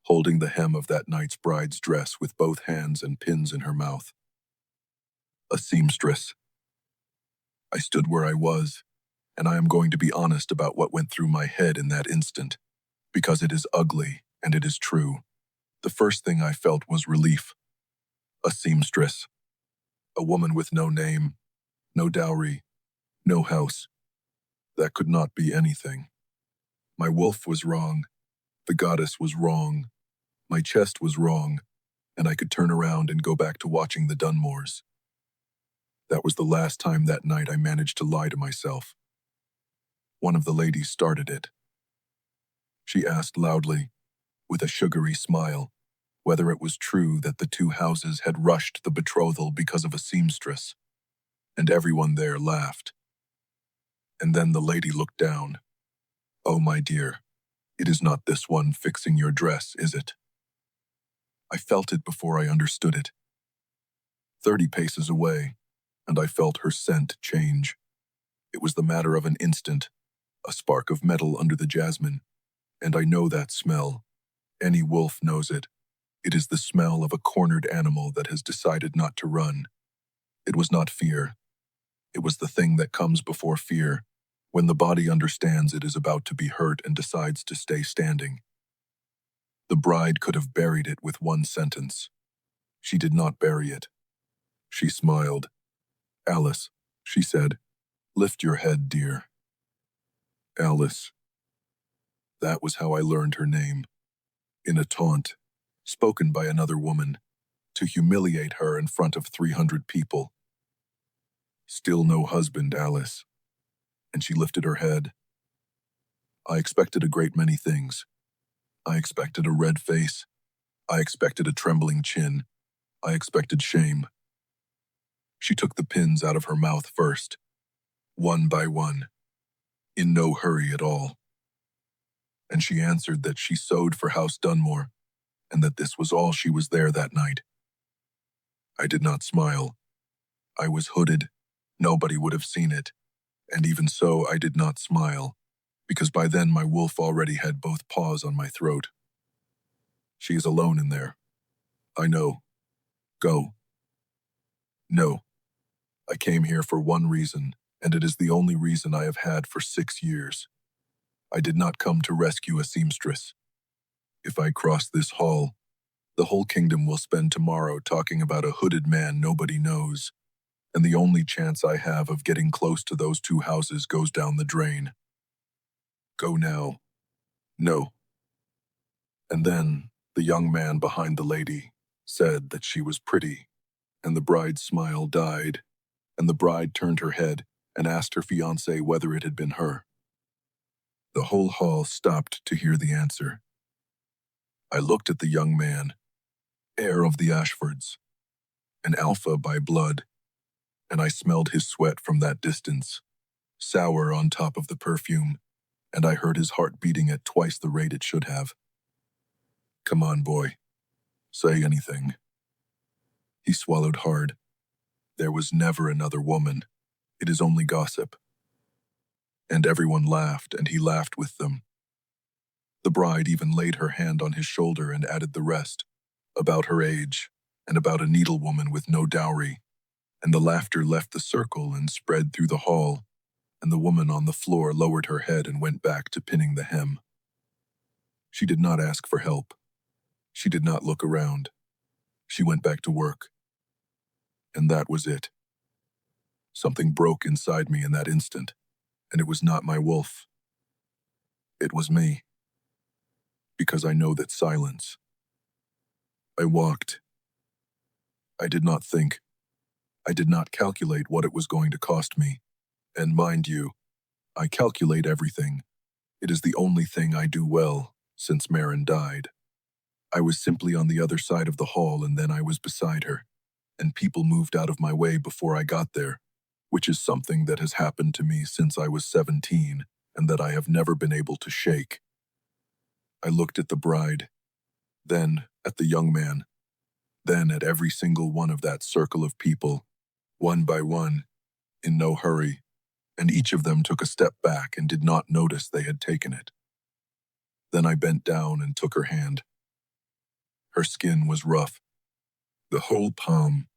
holding the hem of that night's bride's dress with both hands and pins in her mouth. A seamstress. I stood where I was, and I am going to be honest about what went through my head in that instant, because it is ugly and it is true. The first thing I felt was relief. A seamstress. A woman with no name, no dowry, no house. That could not be anything. My wolf was wrong. The goddess was wrong. My chest was wrong, and I could turn around and go back to watching the Dunmores. That was the last time that night I managed to lie to myself. One of the ladies started it. She asked loudly, with a sugary smile, whether it was true that the 2 houses had rushed the betrothal because of a seamstress, and everyone there laughed. And then the lady looked down. "Oh, my dear, it is not this one fixing your dress, is it?" I felt it before I understood it. 30 paces away, and I felt her scent change. It was the matter of an instant, a spark of metal under the jasmine, and I know that smell. Any wolf knows it. It is the smell of a cornered animal that has decided not to run. It was not fear. It was the thing that comes before fear, when the body understands it is about to be hurt and decides to stay standing. The bride could have buried it with one sentence. She did not bury it. She smiled. "Alice," she said, "lift your head, dear." Alice. That was how I learned her name. In a taunt, spoken by another woman, to humiliate her in front of 300 people. "Still no husband, Alice." And she lifted her head. I expected a great many things. I expected a red face. I expected a trembling chin. I expected shame. She took the pins out of her mouth first, one by one, in no hurry at all. And she answered that she sewed for House Dunmore, and that this was all she was there that night. I did not smile. I was hooded. Nobody would have seen it. And even so, I did not smile, because by then my wolf already had both paws on my throat. "She is alone in there. I know. Go." "No. I came here for one reason, and it is the only reason I have had for 6 years. I did not come to rescue a seamstress. If I cross this hall, the whole kingdom will spend tomorrow talking about a hooded man nobody knows, and the only chance I have of getting close to those 2 houses goes down the drain. Go now. No." And then the young man behind the lady said that she was pretty, and the bride's smile died, and the bride turned her head and asked her fiancé whether it had been her. The whole hall stopped to hear the answer. I looked at the young man, heir of the Ashfords, an alpha by blood, and I smelled his sweat from that distance, sour on top of the perfume, and I heard his heart beating at twice the rate it should have. "Come on, boy. Say anything." He swallowed hard. "There was never another woman. It is only gossip." And everyone laughed, and he laughed with them. The bride even laid her hand on his shoulder and added the rest, about her age, and about a needlewoman with no dowry, and the laughter left the circle and spread through the hall, and the woman on the floor lowered her head and went back to pinning the hem. She did not ask for help. She did not look around. She went back to work. And that was it. Something broke inside me in that instant, and it was not my wolf. It was me. Because I know that silence. I walked. I did not think. I did not calculate what it was going to cost me. And mind you, I calculate everything. It is the only thing I do well since Marin died. I was simply on the other side of the hall, and then I was beside her, and people moved out of my way before I got there, which is something that has happened to me since I was 17 and that I have never been able to shake. I looked at the bride, then at the young man, then at every single one of that circle of people, one by one, in no hurry, and each of them took a step back and did not notice they had taken it. Then I bent down and took her hand. Her skin was rough. The whole palm,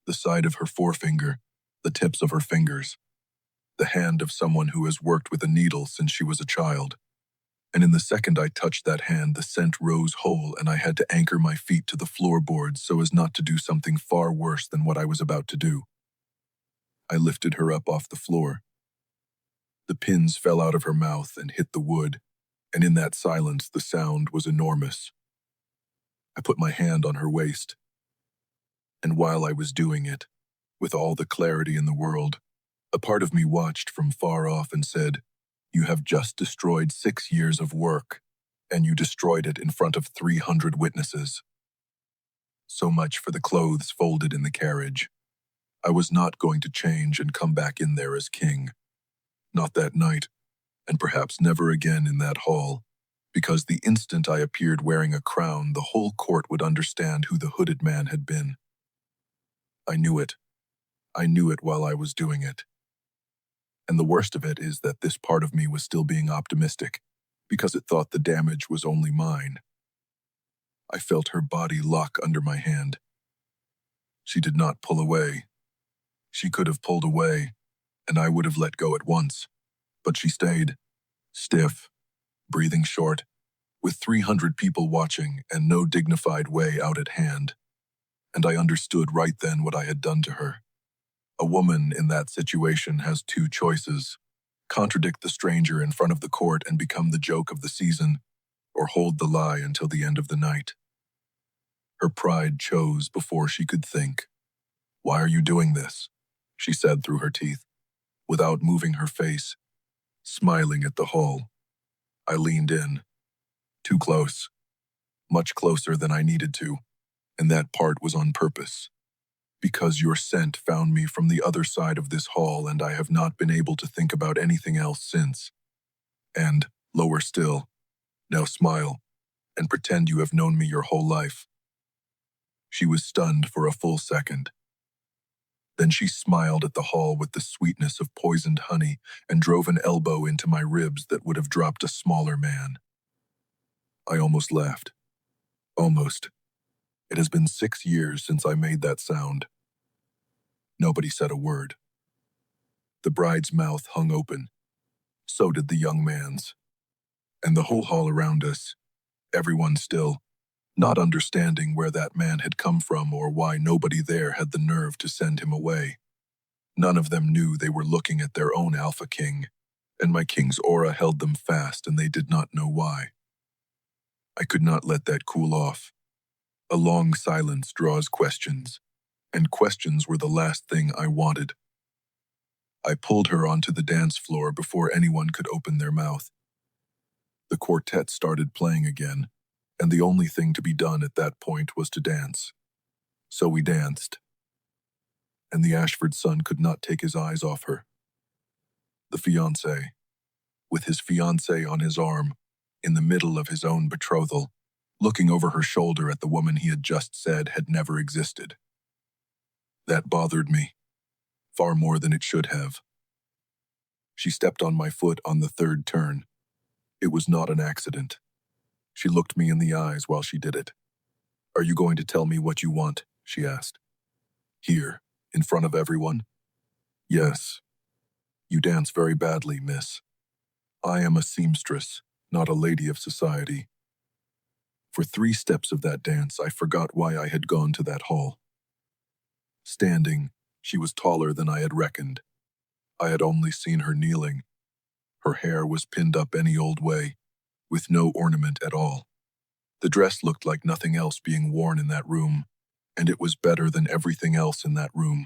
the side of her forefinger, the tips of her fingers, the hand of someone who has worked with a needle since she was a child. And in the second I touched that hand, the scent rose whole, and I had to anchor my feet to the floorboards so as not to do something far worse than what I was about to do. I lifted her up off the floor. The pins fell out of her mouth and hit the wood, and in that silence the sound was enormous. I put my hand on her waist, and while I was doing it, with all the clarity in the world, a part of me watched from far off and said, "You have just destroyed 6 years of work, and you destroyed it in front of 300 witnesses. So much for the clothes folded in the carriage. I was not going to change and come back in there as king. Not that night, and perhaps never again in that hall, because the instant I appeared wearing a crown, the whole court would understand who the hooded man had been. I knew it. I knew it while I was doing it. And the worst of it is that this part of me was still being optimistic, because it thought the damage was only mine. I felt her body lock under my hand. She did not pull away. She could have pulled away, and I would have let go at once, but she stayed, stiff, breathing short, with 300 people watching and no dignified way out at hand. And I understood right then what I had done to her. A woman in that situation has two choices: contradict the stranger in front of the court and become the joke of the season, or hold the lie until the end of the night. Her pride chose before she could think. "Why are you doing this?" she said through her teeth, without moving her face, smiling at the hall. I leaned in, too close, much closer than I needed to, and that part was on purpose. Because your scent found me from the other side of this hall, and I have not been able to think about anything else since. And, lower still, now smile, and pretend you have known me your whole life. She was stunned for a full second. Then she smiled at the hall with the sweetness of poisoned honey and drove an elbow into my ribs that would have dropped a smaller man. I almost laughed. Almost. It has been 6 years since I made that sound. Nobody said a word. The bride's mouth hung open. So did the young man's. And the whole hall around us, everyone still, not understanding where that man had come from or why nobody there had the nerve to send him away. None of them knew they were looking at their own alpha king, and my king's aura held them fast, and they did not know why. I could not let that cool off. A long silence draws questions, and questions were the last thing I wanted. I pulled her onto the dance floor before anyone could open their mouth. The quartet started playing again, and the only thing to be done at that point was to dance. So we danced. And the Ashford son could not take his eyes off her. The fiancé, with his fiancée on his arm, in the middle of his own betrothal, looking over her shoulder at the woman he had just said had never existed. That bothered me, far more than it should have. She stepped on my foot on the third turn. It was not an accident. She looked me in the eyes while she did it. "Are you going to tell me what you want?" she asked. "Here, in front of everyone?" "Yes." "You dance very badly, miss. I am a seamstress, not a lady of society." For 3 steps of that dance, I forgot why I had gone to that hall. Standing, she was taller than I had reckoned. I had only seen her kneeling. Her hair was pinned up any old way, with no ornament at all. The dress looked like nothing else being worn in that room, and it was better than everything else in that room.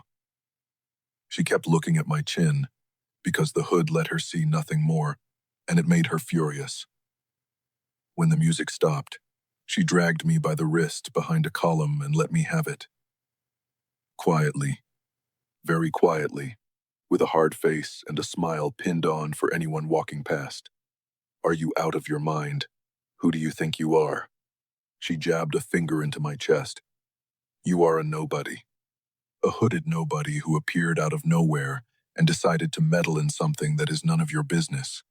She kept looking at my chin, because the hood let her see nothing more, and it made her furious. When the music stopped, she dragged me by the wrist behind a column and let me have it. Quietly, very quietly, with a hard face and a smile pinned on for anyone walking past. "Are you out of your mind? Who do you think you are?" She jabbed a finger into my chest. "You are a nobody. A hooded nobody who appeared out of nowhere and decided to meddle in something that is none of your business.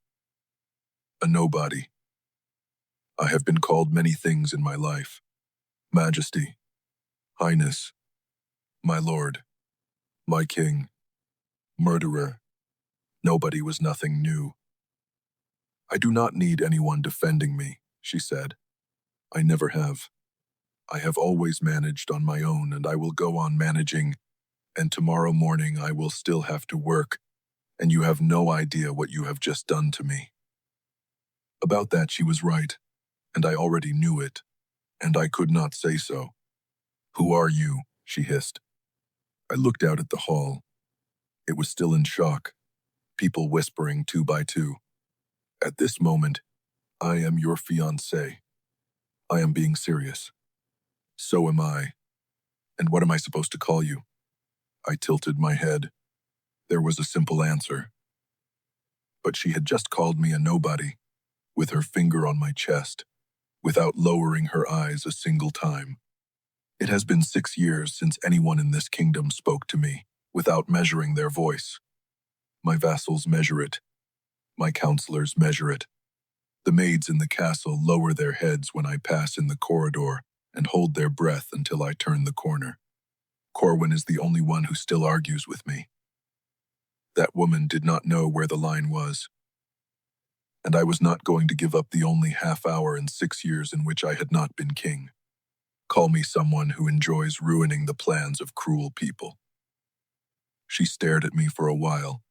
A nobody. I have been called many things in my life. Majesty, Highness, my lord, my king, murderer. Nobody was nothing new. I do not need anyone defending me," she said. "I never have. I have always managed on my own, and I will go on managing, and tomorrow morning I will still have to work, and you have no idea what you have just done to me." About that she was right, and I already knew it, and I could not say so. "Who are you?" she hissed. I looked out at the hall. It was still in shock, people whispering 2 by 2. "At this moment, I am your fiancé. I am being serious. So am I. And what am I supposed to call you?" I tilted my head. There was a simple answer. but she had just called me a nobody, with her finger on my chest, without lowering her eyes a single time. It has been 6 years since anyone in this kingdom spoke to me, without measuring their voice. My vassals measure it. My counselors measure it. The maids in the castle lower their heads when I pass in the corridor and hold their breath until I turn the corner. Corwin is the only one who still argues with me. That woman did not know where the line was. And I was not going to give up the only half hour in 6 years in which I had not been king. Call me someone who enjoys ruining the plans of cruel people. She stared at me for a while.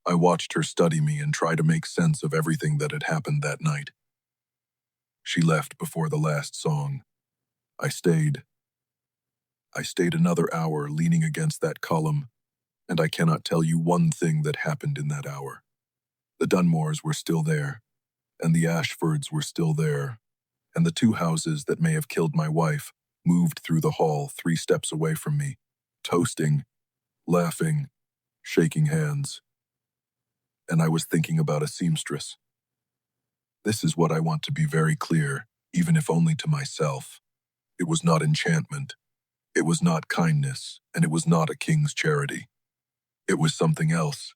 I watched her study me and try to make sense of everything that had happened that night. She left before the last song. I stayed. I stayed another hour leaning against that column, and I cannot tell you one thing that happened in that hour. The Dunmores were still there, and the Ashfords were still there, and the 2 houses that may have killed my wife moved through the hall 3 steps away from me, toasting, laughing, shaking hands. And I was thinking about a seamstress. This is what I want to be very clear, even if only to myself. It was not enchantment. It was not kindness, and it was not a king's charity. It was something else,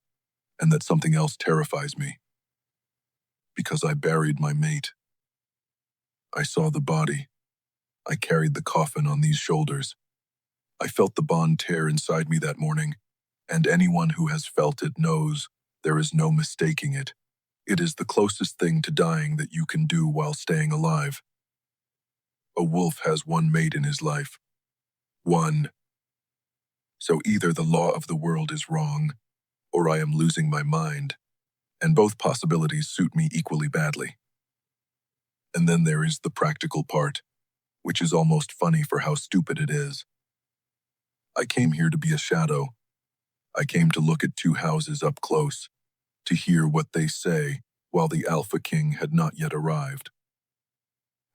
and that something else terrifies me. Because I buried my mate. I saw the body. I carried the coffin on these shoulders. I felt the bond tear inside me that morning, and anyone who has felt it knows there is no mistaking it. It is the closest thing to dying that you can do while staying alive. A wolf has 1 mate in his life. 1. So either the law of the world is wrong, or I am losing my mind, and both possibilities suit me equally badly. And then there is the practical part, which is almost funny for how stupid it is. I came here to be a shadow. I came to look at 2 houses up close, to hear what they say while the Alpha King had not yet arrived.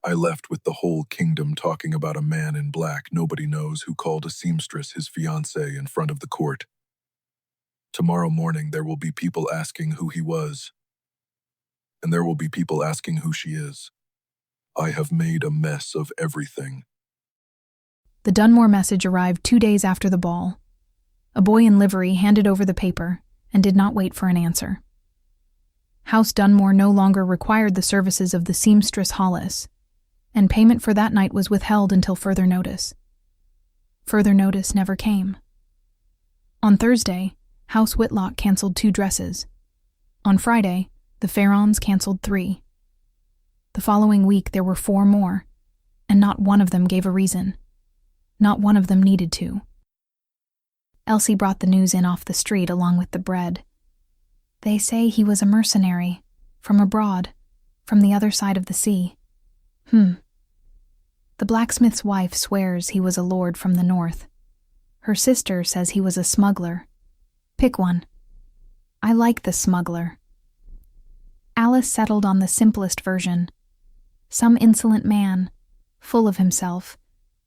I left with the whole kingdom talking about a man in black nobody knows who called a seamstress his fiancée in front of the court. Tomorrow morning there will be people asking who he was, and there will be people asking who she is. I have made a mess of everything. The Dunmore message arrived 2 days after the ball. A boy in livery handed over the paper and did not wait for an answer. House Dunmore no longer required the services of the seamstress Hollis, and payment for that night was withheld until further notice. Further notice never came. On Thursday, House Whitlock canceled 2 dresses. On Friday, the Farrons canceled 3. The following week there were 4 more, and not one of them gave a reason. Not one of them needed to. Elsie brought the news in off the street along with the bread. They say he was a mercenary, from abroad, from the other side of the sea. The blacksmith's wife swears he was a lord from the north. Her sister says he was a smuggler. Pick one. I like the smuggler. Alice settled on the simplest version. Some insolent man, full of himself,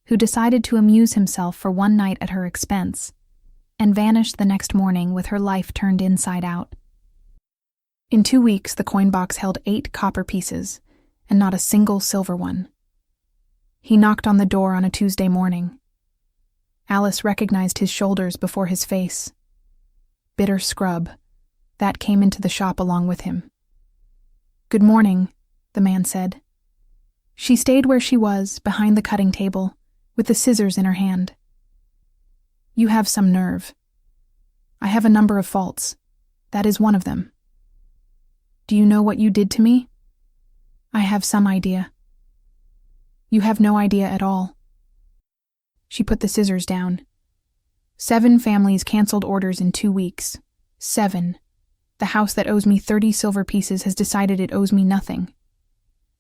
who decided to amuse himself for 1 night at her expense, and vanished the next morning with her life turned inside out. In 2 weeks, the coin box held 8 copper pieces, and not a single silver one. He knocked on the door on a Tuesday morning. Alice recognized his shoulders before his face. Bitter scrub. That came into the shop along with him. "Good morning," the man said. She stayed where she was, behind the cutting table, with the scissors in her hand. "You have some nerve. I have a number of faults. That is one of them. Do you know what you did to me? I have some idea. You have no idea at all." She put the scissors down. 7 families canceled orders in 2 weeks. 7. The house that owes me 30 silver pieces has decided it owes me nothing.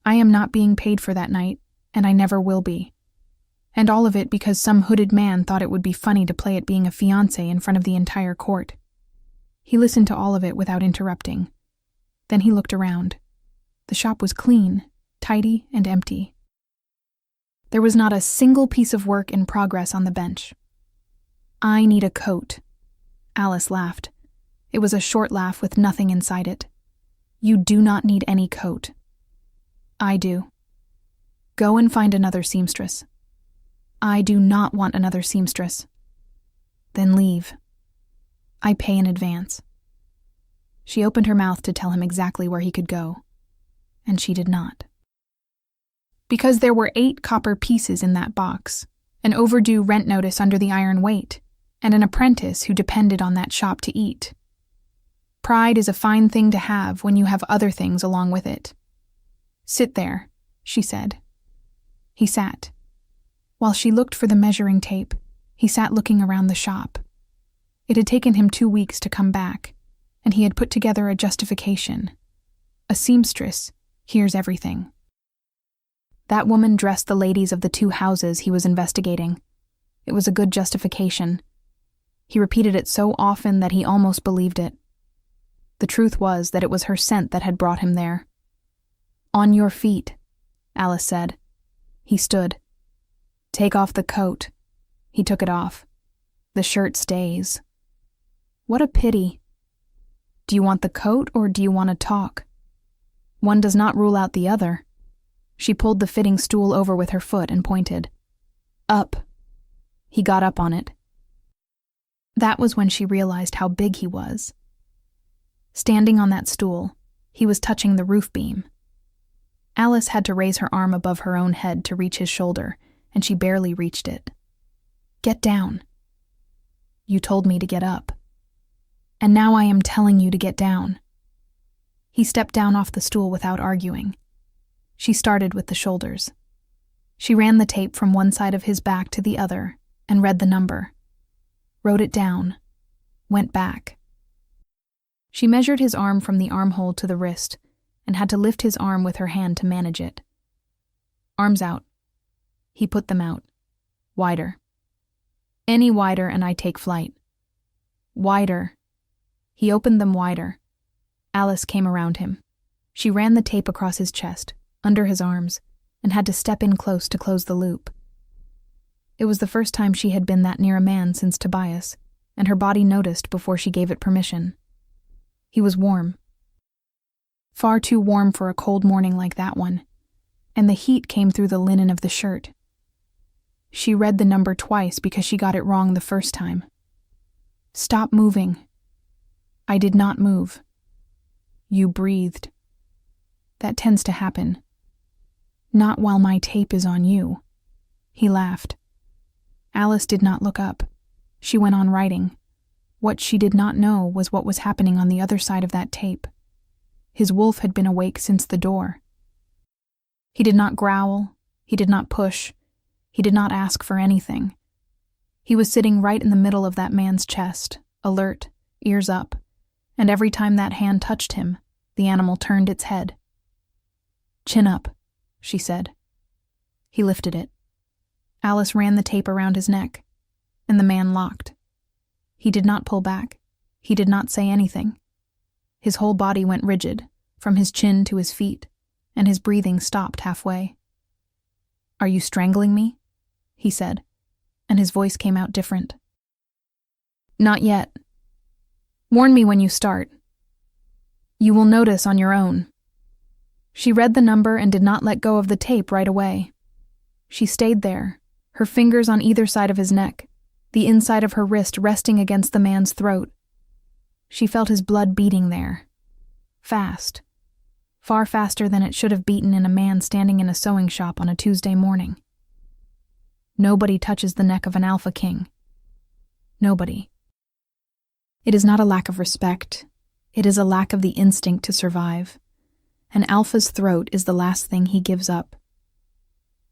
I am not being paid for that night, and I never will be. And all of it because some hooded man thought it would be funny to play at being a fiancé in front of the entire court. He listened to all of it without interrupting. Then he looked around. The shop was clean, tidy, and empty. There was not a single piece of work in progress on the bench. "I need a coat." Alice laughed. It was a short laugh with nothing inside it, You do not need any coat. I do. Go and find another seamstress. I do not want another seamstress. Then leave. I pay in advance. She opened her mouth to tell him exactly where he could go, and she did not. Because there were 8 copper pieces in that box, an overdue rent notice under the iron weight, and an apprentice who depended on that shop to eat. Pride is a fine thing to have when you have other things along with it. Sit there, she said. He sat. While she looked for the measuring tape, he sat looking around the shop. It had taken him 2 weeks to come back, and he had put together a justification. A seamstress hears everything. That woman dressed the ladies of the 2 houses he was investigating. It was a good justification. He repeated it so often that he almost believed it. The truth was that it was her scent that had brought him there. On your feet, Alice said. He stood. Take off the coat. He took it off. The shirt stays. What a pity. Do you want the coat or do you want to talk? One does not rule out the other. She pulled the fitting stool over with her foot and pointed. Up. He got up on it. That was when she realized how big he was. Standing on that stool, he was touching the roof beam. Alice had to raise her arm above her own head to reach his shoulder, and she barely reached it. Get down. You told me to get up. And now I am telling you to get down. He stepped down off the stool without arguing. She started with the shoulders. She ran the tape from one side of his back to the other and read the number. Wrote it down. Went back. She measured his arm from the armhole to the wrist and had to lift his arm with her hand to manage it. Arms out. He put them out. Wider. Any wider and I take flight. Wider. He opened them wider. Alice came around him. She ran the tape across his chest, under his arms, and had to step in close to close the loop. It was the first time she had been that near a man since Tobias, and her body noticed before she gave it permission. He was warm. Far too warm for a cold morning like that one, and the heat came through the linen of the shirt. She read the number twice because she got it wrong the first time. Stop moving. I did not move. You breathed. That tends to happen. Not while my tape is on you. He laughed. Alice did not look up. She went on writing. What she did not know was what was happening on the other side of that tape. His wolf had been awake since the door. He did not growl. He did not push. He did not ask for anything. He was sitting right in the middle of that man's chest, alert, ears up, and every time that hand touched him, the animal turned its head. Chin up, she said. He lifted it. Alice ran the tape around his neck, and the man locked. He did not pull back. He did not say anything. His whole body went rigid, from his chin to his feet, and his breathing stopped halfway. Are you strangling me? He said, and his voice came out different. Not yet. Warn me when you start. You will notice on your own. She read the number and did not let go of the tape right away. She stayed there, her fingers on either side of his neck, the inside of her wrist resting against the man's throat. She felt his blood beating there. Fast. Far faster than it should have beaten in a man standing in a sewing shop on a Tuesday morning. Nobody touches the neck of an alpha king. Nobody. It is not a lack of respect. It is a lack of the instinct to survive. An alpha's throat is the last thing he gives up.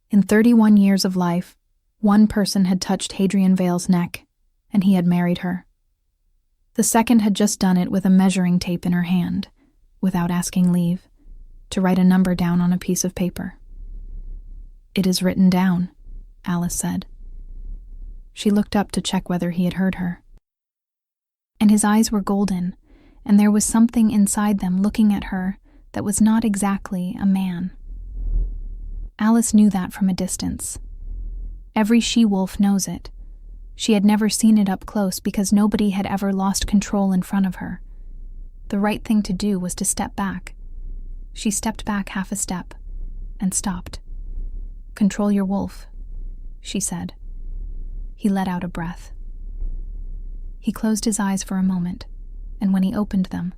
In 31 years of life, one person had touched Hadrian Vale's neck, and he had married her. The second had just done it with a measuring tape in her hand, without asking leave, to write a number down on a piece of paper. It is written down, Alice said. She looked up to check whether he had heard her. And his eyes were golden, and there was something inside them looking at her that was not exactly a man. Alice knew that from a distance. Every she-wolf knows it. She had never seen it up close because nobody had ever lost control in front of her. The right thing to do was to step back, She stepped back half a step and stopped. "Control your wolf," she said. He let out a breath. He closed his eyes for a moment, and when he opened them,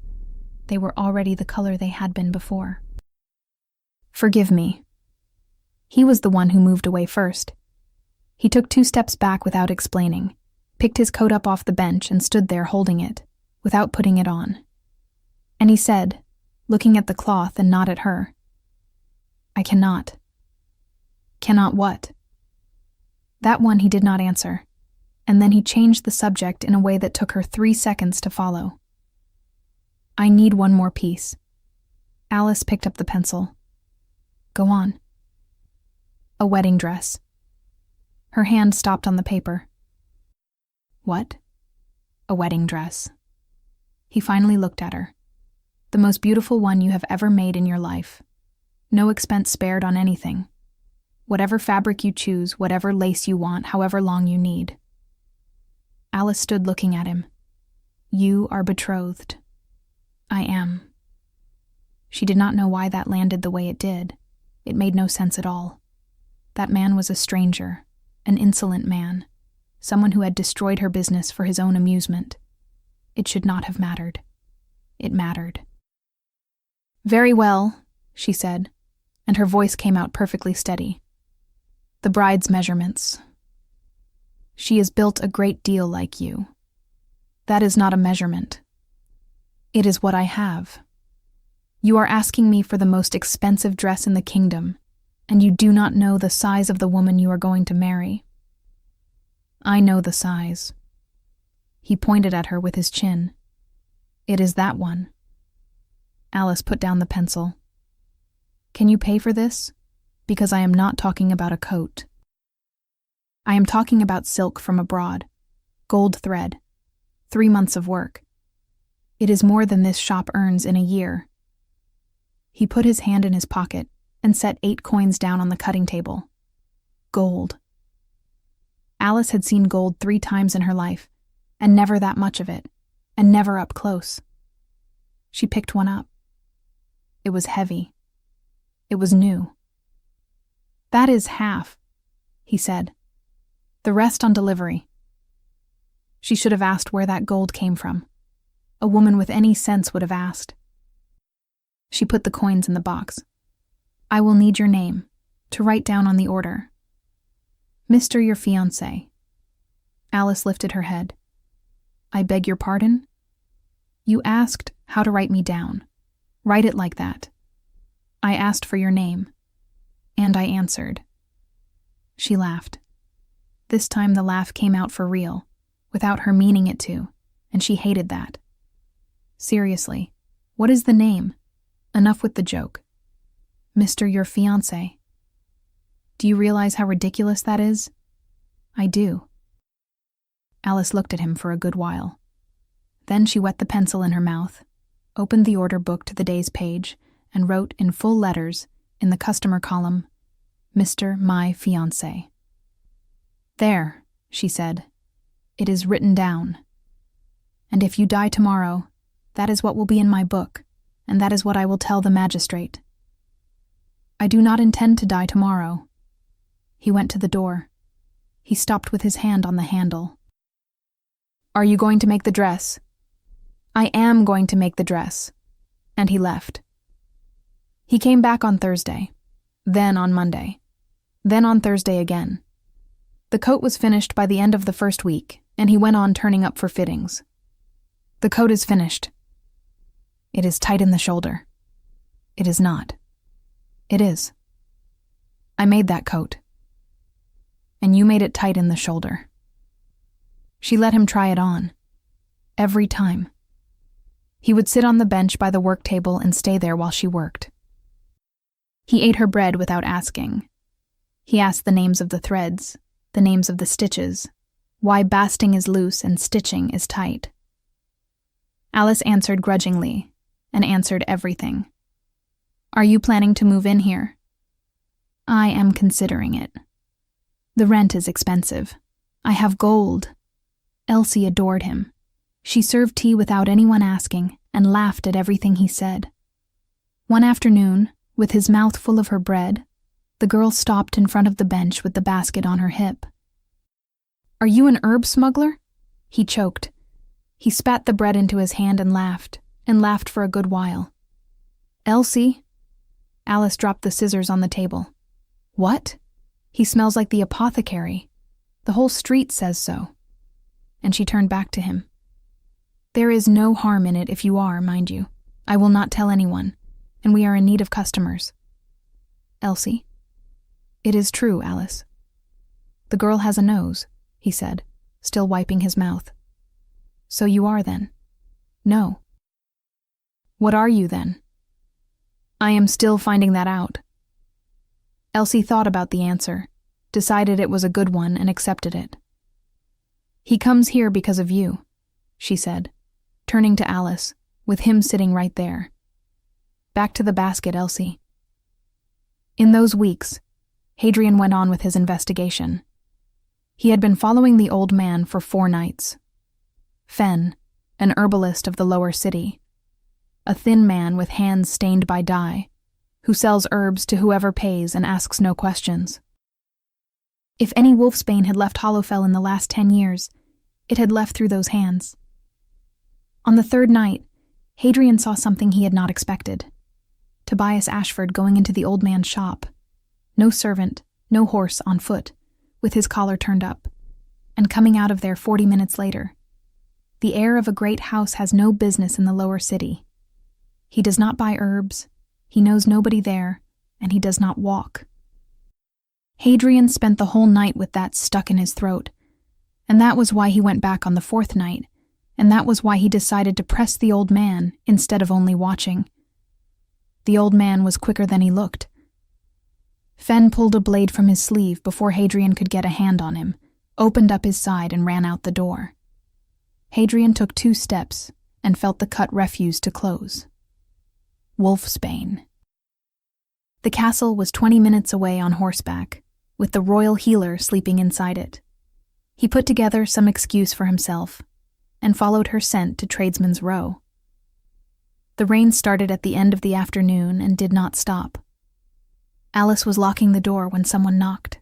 they were already the color they had been before. "Forgive me." He was the one who moved away first. He took 2 steps back without explaining, picked his coat up off the bench and stood there holding it, without putting it on. And he said, looking at the cloth and not at her, "I cannot." "Cannot what?" That one he did not answer, and then he changed the subject in a way that took her 3 seconds to follow. "I need one more piece." Alice picked up the pencil. "Go on." "A wedding dress." Her hand stopped on the paper. "What?" "A wedding dress." He finally looked at her. "The most beautiful one you have ever made in your life. No expense spared on anything. Whatever fabric you choose, whatever lace you want, however long you need." Alice stood looking at him. "You are betrothed." "I am." She did not know why that landed the way it did. It made no sense at all. That man was a stranger, an insolent man, someone who had destroyed her business for his own amusement. It should not have mattered. It mattered. "Very well," she said, and her voice came out perfectly steady. "The bride's measurements. She is built a great deal like you. That is not a measurement. It is what I have. You are asking me for the most expensive dress in the kingdom, and you do not know the size of the woman you are going to marry." "I know the size." He pointed at her with his chin. "It is that one." Alice put down the pencil. "Can you pay for this? Because I am not talking about a coat. I am talking about silk from abroad, gold thread, 3 months of work. It is more than this shop earns in a year." He put his hand in his pocket and set 8 coins down on the cutting table. Gold. Alice had seen gold 3 times in her life, and never that much of it, and never up close. She picked one up. It was heavy. It was new. "That is half," he said. "The rest on delivery." She should have asked where that gold came from. A woman with any sense would have asked. She put the coins in the box. "I will need your name, to write down on the order." "Mr. your fiancé." Alice lifted her head. "I beg your pardon?" "You asked how to write me down. Write it like that. I asked for your name. And I answered." She laughed. This time the laugh came out for real, without her meaning it to, and she hated that. "Seriously, what is the name? Enough with the joke. Mr. your fiancé. Do you realize how ridiculous that is?" "I do." Alice looked at him for a good while. Then she wet the pencil in her mouth, opened the order book to the day's page, and wrote in full letters, in the customer column, "Mr. my fiancé." "There," she said. "It is written down. And if you die tomorrow, that is what will be in my book, and that is what I will tell the magistrate." "I do not intend to die tomorrow." He went to the door. He stopped with his hand on the handle. "Are you going to make the dress?" "I am going to make the dress." And he left. He came back on Thursday, then on Monday, then on Thursday again. The coat was finished by the end of the first week, and he went on turning up for fittings. "The coat is finished." "It is tight in the shoulder." "It is not." "It is." "I made that coat." "And you made it tight in the shoulder." She let him try it on. Every time. He would sit on the bench by the work table and stay there while she worked. He ate her bread without asking. He asked the names of the threads, the names of the stitches, why basting is loose and stitching is tight. Alice answered grudgingly, and answered everything. "Are you planning to move in here?" "I am considering it. The rent is expensive. I have gold." Elsie adored him. She served tea without anyone asking and laughed at everything he said. One afternoon, with his mouth full of her bread, the girl stopped in front of the bench with the basket on her hip. "Are you an herb smuggler?" He choked. He spat the bread into his hand and laughed for a good while. "Elsie?" Alice dropped the scissors on the table. "What? He smells like the apothecary. The whole street says so." And she turned back to him. "There is no harm in it if you are, mind you. I will not tell anyone, and we are in need of customers." "Elsie?" "It is true, Alice." "The girl has a nose," he said, still wiping his mouth. "So you are then?" "No." "What are you then?" "I am still finding that out." Elsie thought about the answer, decided it was a good one, and accepted it. "He comes here because of you," she said, turning to Alice, with him sitting right there. "Back to the basket, Elsie." In those weeks, Hadrian went on with his investigation. He had been following the old man for 4 nights. Fenn, an herbalist of the lower city, a thin man with hands stained by dye, who sells herbs to whoever pays and asks no questions. If any wolfsbane had left Hollowfell in the last 10 years, it had left through those hands. On the 3rd night, Hadrian saw something he had not expected. Tobias Ashford going into the old man's shop. No servant, no horse, on foot, with his collar turned up, and coming out of there 40 minutes later. The heir of a great house has no business in the lower city. He does not buy herbs, he knows nobody there, and he does not walk. Hadrian spent the whole night with that stuck in his throat, and that was why he went back on the 4th night, and that was why he decided to press the old man instead of only watching. The old man was quicker than he looked. Fenn pulled a blade from his sleeve before Hadrian could get a hand on him, opened up his side and ran out the door. Hadrian took 2 steps and felt the cut refuse to close. Wolfsbane. The castle was 20 minutes away on horseback, with the royal healer sleeping inside it. He put together some excuse for himself and followed her scent to Tradesman's Row. The rain started at the end of the afternoon and did not stop. Alice was locking the door when someone knocked.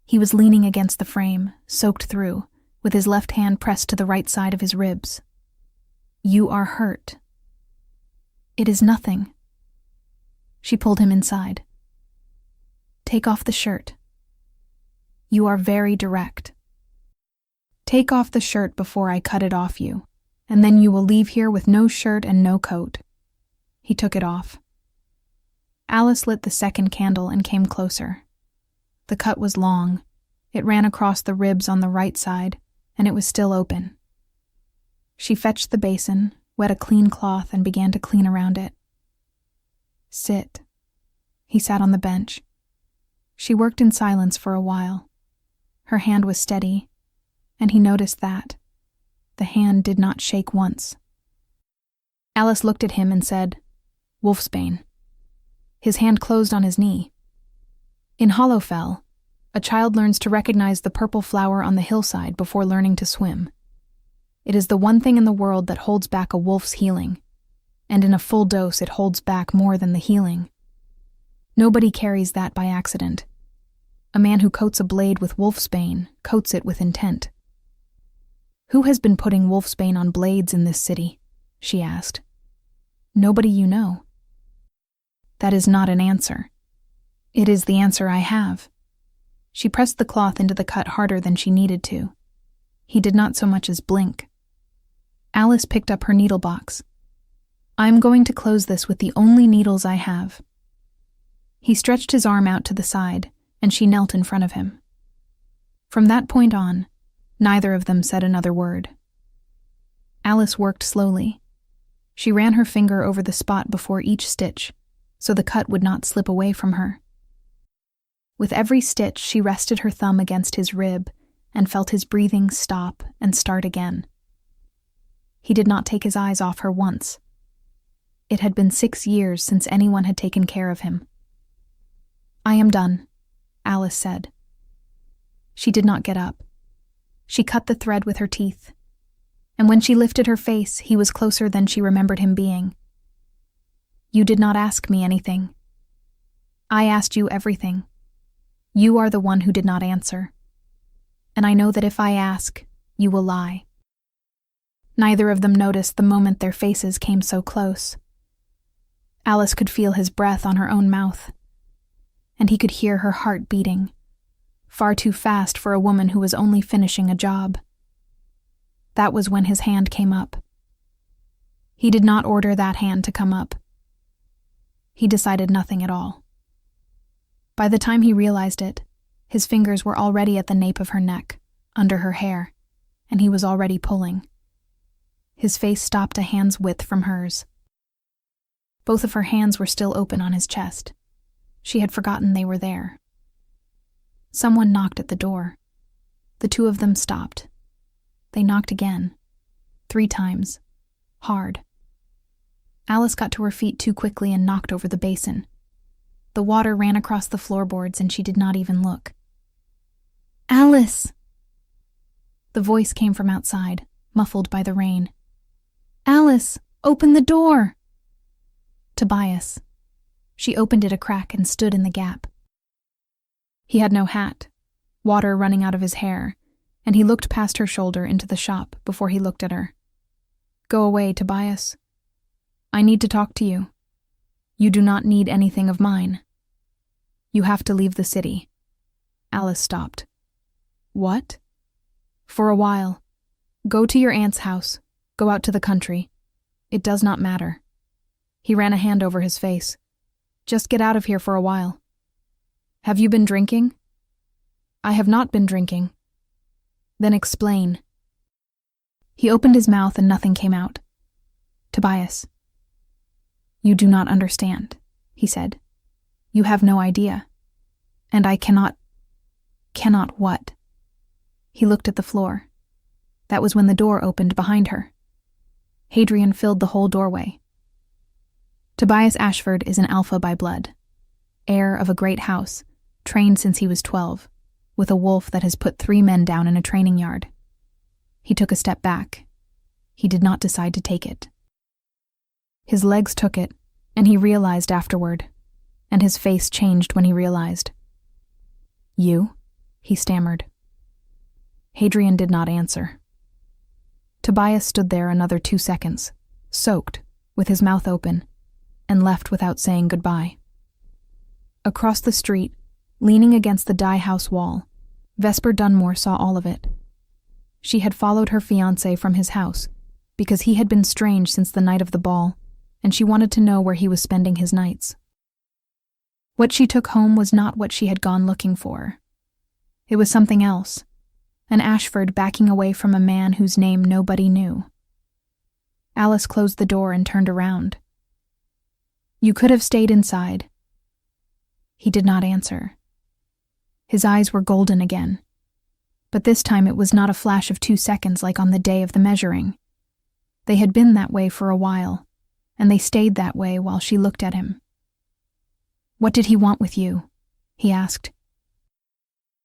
He was leaning against the frame, soaked through, with his left hand pressed to the right side of his ribs. "You are hurt." "It is nothing." She pulled him inside. "Take off the shirt." "You are very direct." "Take off the shirt before I cut it off you, and then you will leave here with no shirt and no coat." He took it off. Alice lit the 2nd candle and came closer. The cut was long. It ran across the ribs on the right side, and it was still open. She fetched the basin, wet a clean cloth, and began to clean around it. "Sit." He sat on the bench. She worked in silence for a while. Her hand was steady, and he noticed that. The hand did not shake once. Alice looked at him and said, "Wolfsbane." His hand closed on his knee. In Hollowfell, a child learns to recognize the purple flower on the hillside before learning to swim. It is the one thing in the world that holds back a wolf's healing, and in a full dose it holds back more than the healing. Nobody carries that by accident. A man who coats a blade with wolfsbane coats it with intent. "Who has been putting wolfsbane on blades in this city?" she asked. "Nobody you know." "That is not an answer." "It is the answer I have." She pressed the cloth into the cut harder than she needed to. He did not so much as blink. Alice picked up her needle box. "I'm going to close this with the only needles I have." He stretched his arm out to the side, and she knelt in front of him. From that point on, neither of them said another word. Alice worked slowly. She ran her finger over the spot before each stitch, so the cut would not slip away from her. With every stitch, she rested her thumb against his rib and felt his breathing stop and start again. He did not take his eyes off her once. It had been 6 years since anyone had taken care of him. "I am done," Alice said. She did not get up. She cut the thread with her teeth, and when she lifted her face, he was closer than she remembered him being. You did not ask me anything. I asked you everything. You are the one who did not answer. And I know that if I ask, you will lie. Neither of them noticed the moment their faces came so close. Alice could feel his breath on her own mouth, and he could hear her heart beating, far too fast for a woman who was only finishing a job. That was when his hand came up. He did not order that hand to come up. He decided nothing at all. By the time he realized it, his fingers were already at the nape of her neck, under her hair, and he was already pulling. His face stopped a hand's width from hers. Both of her hands were still open on his chest. She had forgotten they were there. Someone knocked at the door. The two of them stopped. They knocked again. 3 times. Hard. Alice got to her feet too quickly and knocked over the basin. The water ran across the floorboards and she did not even look. "Alice!" The voice came from outside, muffled by the rain. "Alice, open the door!" Tobias. She opened it a crack and stood in the gap. He had no hat, water running out of his hair, and he looked past her shoulder into the shop before he looked at her. "Go away, Tobias. I need to talk to you. You do not need anything of mine. You have to leave the city." Alice stopped. "What?" "For a while. Go to your aunt's house. Go out to the country. It does not matter." He ran a hand over his face. "Just get out of here for a while." "Have you been drinking?" "I have not been drinking." "Then explain." He opened his mouth and nothing came out. "Tobias, you do not understand," he said. "You have no idea. And I cannot what?" He looked at the floor. That was when the door opened behind her. Hadrian filled the whole doorway. Tobias Ashford is an alpha by blood, heir of a great house, trained since he was 12, with a wolf that has put 3 men down in a training yard. He took a step back. He did not decide to take it. His legs took it, and he realized afterward, and his face changed when he realized. "You?" he stammered. Hadrian did not answer. Tobias stood there another 2 seconds, soaked, with his mouth open, and left without saying goodbye. Across the street, leaning against the dye house wall, Vesper Dunmore saw all of it. She had followed her fiancé from his house, because he had been strange since the night of the ball, and she wanted to know where he was spending his nights. What she took home was not what she had gone looking for. It was something else, an Ashford backing away from a man whose name nobody knew. Alice closed the door and turned around. "You could have stayed inside." He did not answer. His eyes were golden again, but this time it was not a flash of 2 seconds like on the day of the measuring. They had been that way for a while, and they stayed that way while she looked at him. "What did he want with you?" he asked.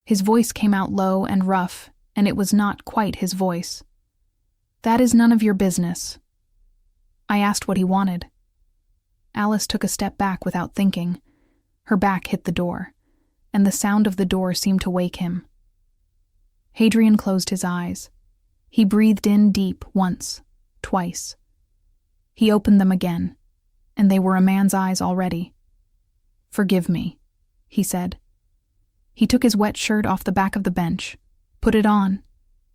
His voice came out low and rough, and it was not quite his voice. "That is none of your business." I asked what he wanted. Alice took a step back without thinking. Her back hit the door, and the sound of the door seemed to wake him. Hadrian closed his eyes. He breathed in deep once, twice. He opened them again, and they were a man's eyes already. "Forgive me," he said. He took his wet shirt off the back of the bench, put it on,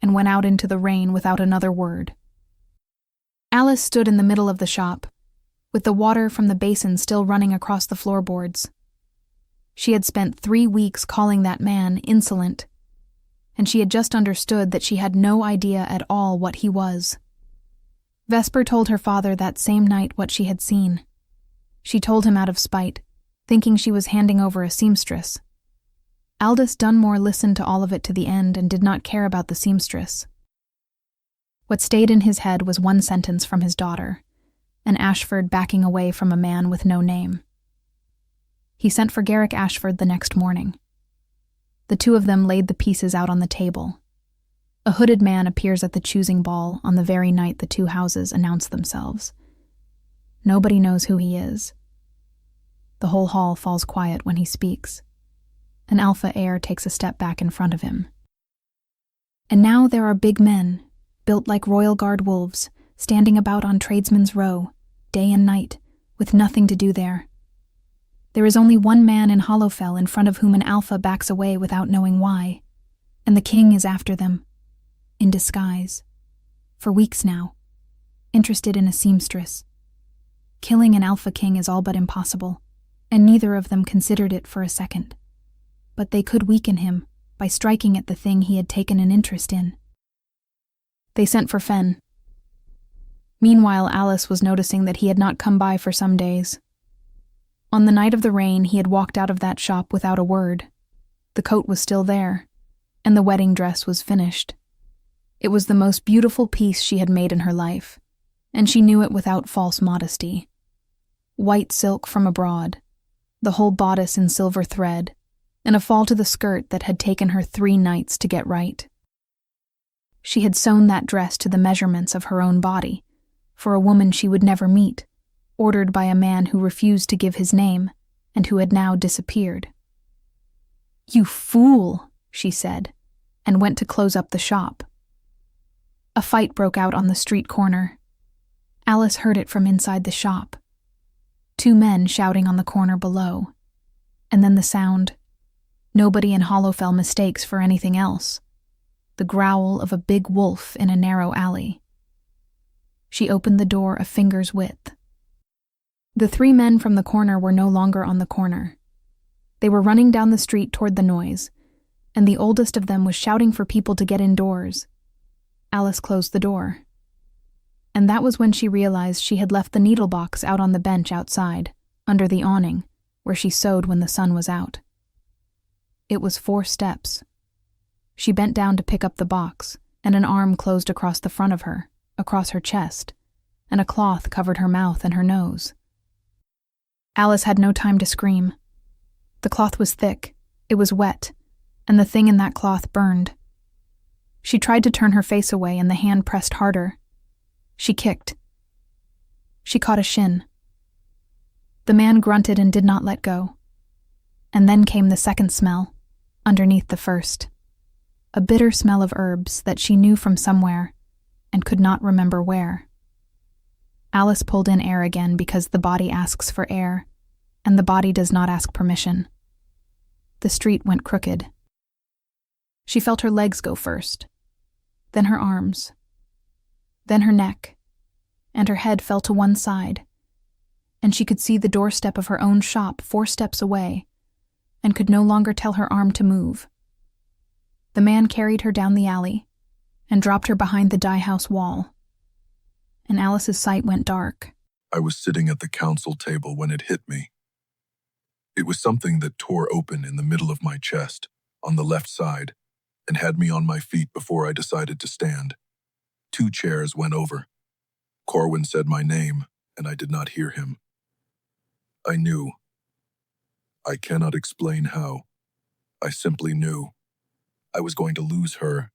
and went out into the rain without another word. Alice stood in the middle of the shop, with the water from the basin still running across the floorboards. She had spent 3 weeks calling that man insolent, and she had just understood that she had no idea at all what he was. Vesper told her father that same night what she had seen. She told him out of spite, thinking she was handing over a seamstress. Aldous Dunmore listened to all of it to the end and did not care about the seamstress. What stayed in his head was one sentence from his daughter, an Ashford backing away from a man with no name. He sent for Garrick Ashford the next morning. The two of them laid the pieces out on the table. A hooded man appears at the choosing ball on the very night the 2 houses announce themselves. Nobody knows who he is, The whole hall falls quiet when he speaks. An alpha heir takes a step back in front of him. And now there are big men, built like royal guard wolves, standing about on Tradesmen's Row, day and night, with nothing to do there. There is only one man in Hollowfell in front of whom an alpha backs away without knowing why, and the king is after them, in disguise, for weeks now, interested in a seamstress. Killing an alpha king is all but impossible, and neither of them considered it for a second. But they could weaken him by striking at the thing he had taken an interest in. They sent for Fen. Meanwhile, Alice was noticing that he had not come by for some days. On the night of the rain, he had walked out of that shop without a word. The coat was still there, and the wedding dress was finished. It was the most beautiful piece she had made in her life, and she knew it without false modesty. White silk from abroad, the whole bodice in silver thread, and a fall to the skirt that had taken her 3 nights to get right. She had sewn that dress to the measurements of her own body, for a woman she would never meet, ordered by a man who refused to give his name and who had now disappeared. "You fool," she said, and went to close up the shop. A fight broke out on the street corner. Alice heard it from inside the shop. 2 men shouting on the corner below, and then the sound nobody in Hollowfell mistakes for anything else, the growl of a big wolf in a narrow alley. She opened the door a finger's width. The 3 men from the corner were no longer on the corner. They were running down the street toward the noise, and the oldest of them was shouting for people to get indoors. Alice closed the door. And that was when she realized she had left the needle box out on the bench outside, under the awning, where she sewed when the sun was out. It was 4 steps. She bent down to pick up the box, and an arm closed across the front of her, across her chest, and a cloth covered her mouth and her nose. Alice had no time to scream. The cloth was thick, it was wet, and the thing in that cloth burned. She tried to turn her face away, and the hand pressed harder. She kicked. She caught a shin. The man grunted and did not let go. And then came the second smell, underneath the first. A bitter smell of herbs that she knew from somewhere, and could not remember where. Alice pulled in air again because the body asks for air, and the body does not ask permission. The street went crooked. She felt her legs go first, then her arms, then her neck, and her head fell to one side, and she could see the doorstep of her own shop 4 steps away, and could no longer tell her arm to move. The man carried her down the alley and dropped her behind the dye house wall, and Alice's sight went dark. I was sitting at the council table when it hit me. It was something that tore open in the middle of my chest, on the left side, and had me on my feet before I decided to stand. 2 chairs went over. Corwin said my name, and I did not hear him. I knew. I cannot explain how. I simply knew. I was going to lose her,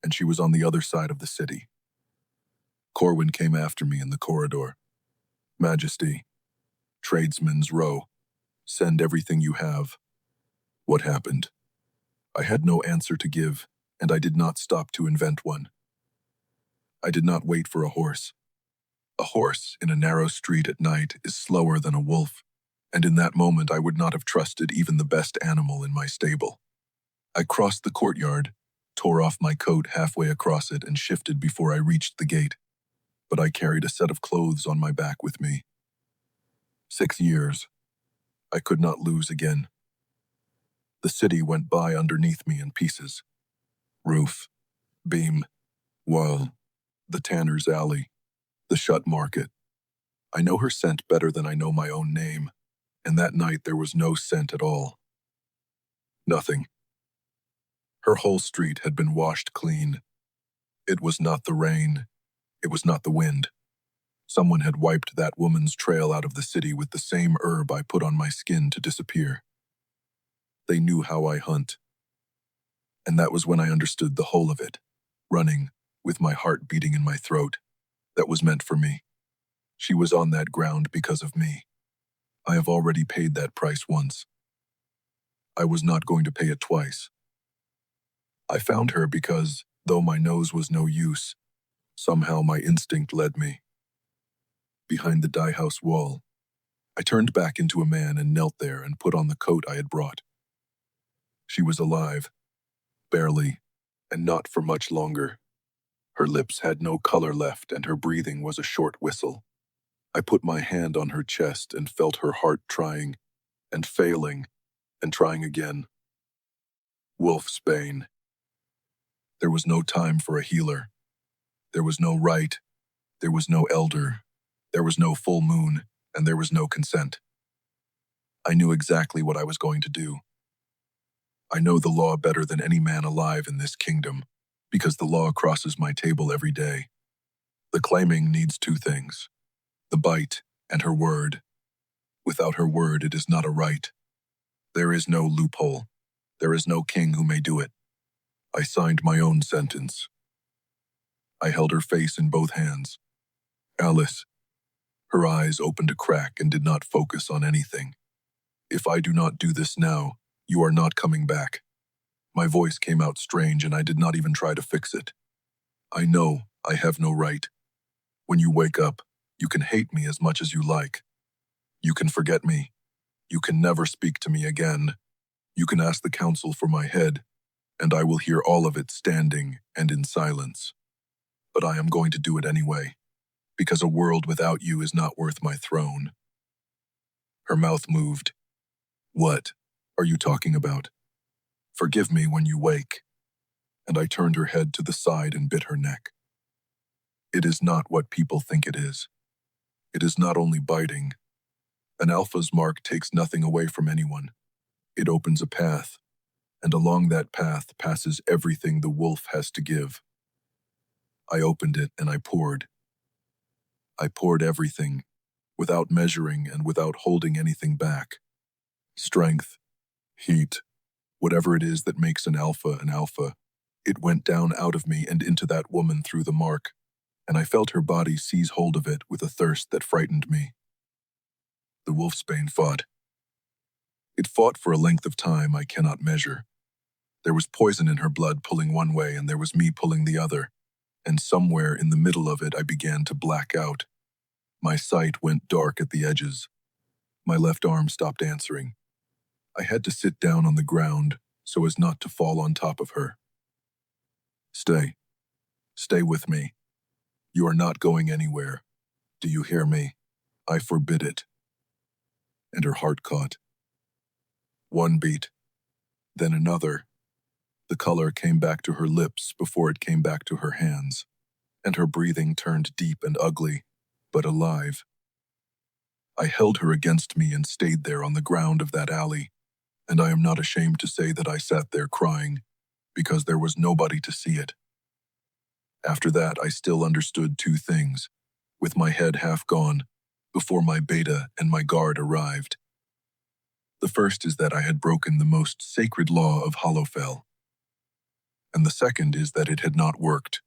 and she was on the other side of the city. Corwin came after me in the corridor. "Majesty, Tradesmen's Row, send everything you have." What happened? I had no answer to give, and I did not stop to invent one. I did not wait for a horse. A horse in a narrow street at night is slower than a wolf, and in that moment I would not have trusted even the best animal in my stable. I crossed the courtyard, tore off my coat halfway across it, and shifted before I reached the gate. But I carried a set of clothes on my back with me. 6 years. I could not lose again. The city went by underneath me in pieces. Roof, beam, wall, the tanner's alley, the shut market. I know her scent better than I know my own name, and that night there was no scent at all. Nothing. Her whole street had been washed clean. It was not the rain. It was not the wind. Someone had wiped that woman's trail out of the city with the same herb I put on my skin to disappear. They knew how I hunt. And that was when I understood the whole of it, running, with my heart beating in my throat. That was meant for me. She was on that ground because of me. I have already paid that price once. I was not going to pay it twice. I found her because, though my nose was no use, somehow my instinct led me. Behind the dye house wall, I turned back into a man and knelt there and put on the coat I had brought. She was alive, barely, and not for much longer. Her lips had no color left and her breathing was a short whistle. I put my hand on her chest and felt her heart trying, and failing, and trying again. Wolfsbane. There was no time for a healer. There was no rite. There was no elder. There was no full moon, and there was no consent. I knew exactly what I was going to do. I know the law better than any man alive in this kingdom, because the law crosses my table every day. The claiming needs two things, the bite and her word. Without her word, it is not a right. There is no loophole. There is no king who may do it. I signed my own sentence. I held her face in both hands. Alice. Her eyes opened a crack and did not focus on anything. If I do not do this now, you are not coming back. My voice came out strange and I did not even try to fix it. I know I have no right. When you wake up, you can hate me as much as you like. You can forget me. You can never speak to me again. You can ask the council for my head, and I will hear all of it standing and in silence. But I am going to do it anyway, because a world without you is not worth my throne. Her mouth moved. What are you talking about? Forgive me when you wake. And I turned her head to the side and bit her neck. It is not what people think it is. It is not only biting. An alpha's mark takes nothing away from anyone. It opens a path, and along that path passes everything the wolf has to give. I opened it and I poured. I poured everything, without measuring and without holding anything back. Strength, heat, whatever it is that makes an alpha, it went down out of me and into that woman through the mark, and I felt her body seize hold of it with a thirst that frightened me. The wolfsbane fought. It fought for a length of time I cannot measure. There was poison in her blood pulling one way and there was me pulling the other, and somewhere in the middle of it I began to black out. My sight went dark at the edges. My left arm stopped answering. I had to sit down on the ground so as not to fall on top of her. Stay. Stay with me. You are not going anywhere. Do you hear me? I forbid it. And her heart caught. One beat, then another. The color came back to her lips before it came back to her hands, and her breathing turned deep and ugly, but alive. I held her against me and stayed there on the ground of that alley, and I am not ashamed to say that I sat there crying, because there was nobody to see it. After that, I still understood two things, with my head half gone, before my beta and my guard arrived. The first is that I had broken the most sacred law of Hollowfell. And the second is that it had not worked.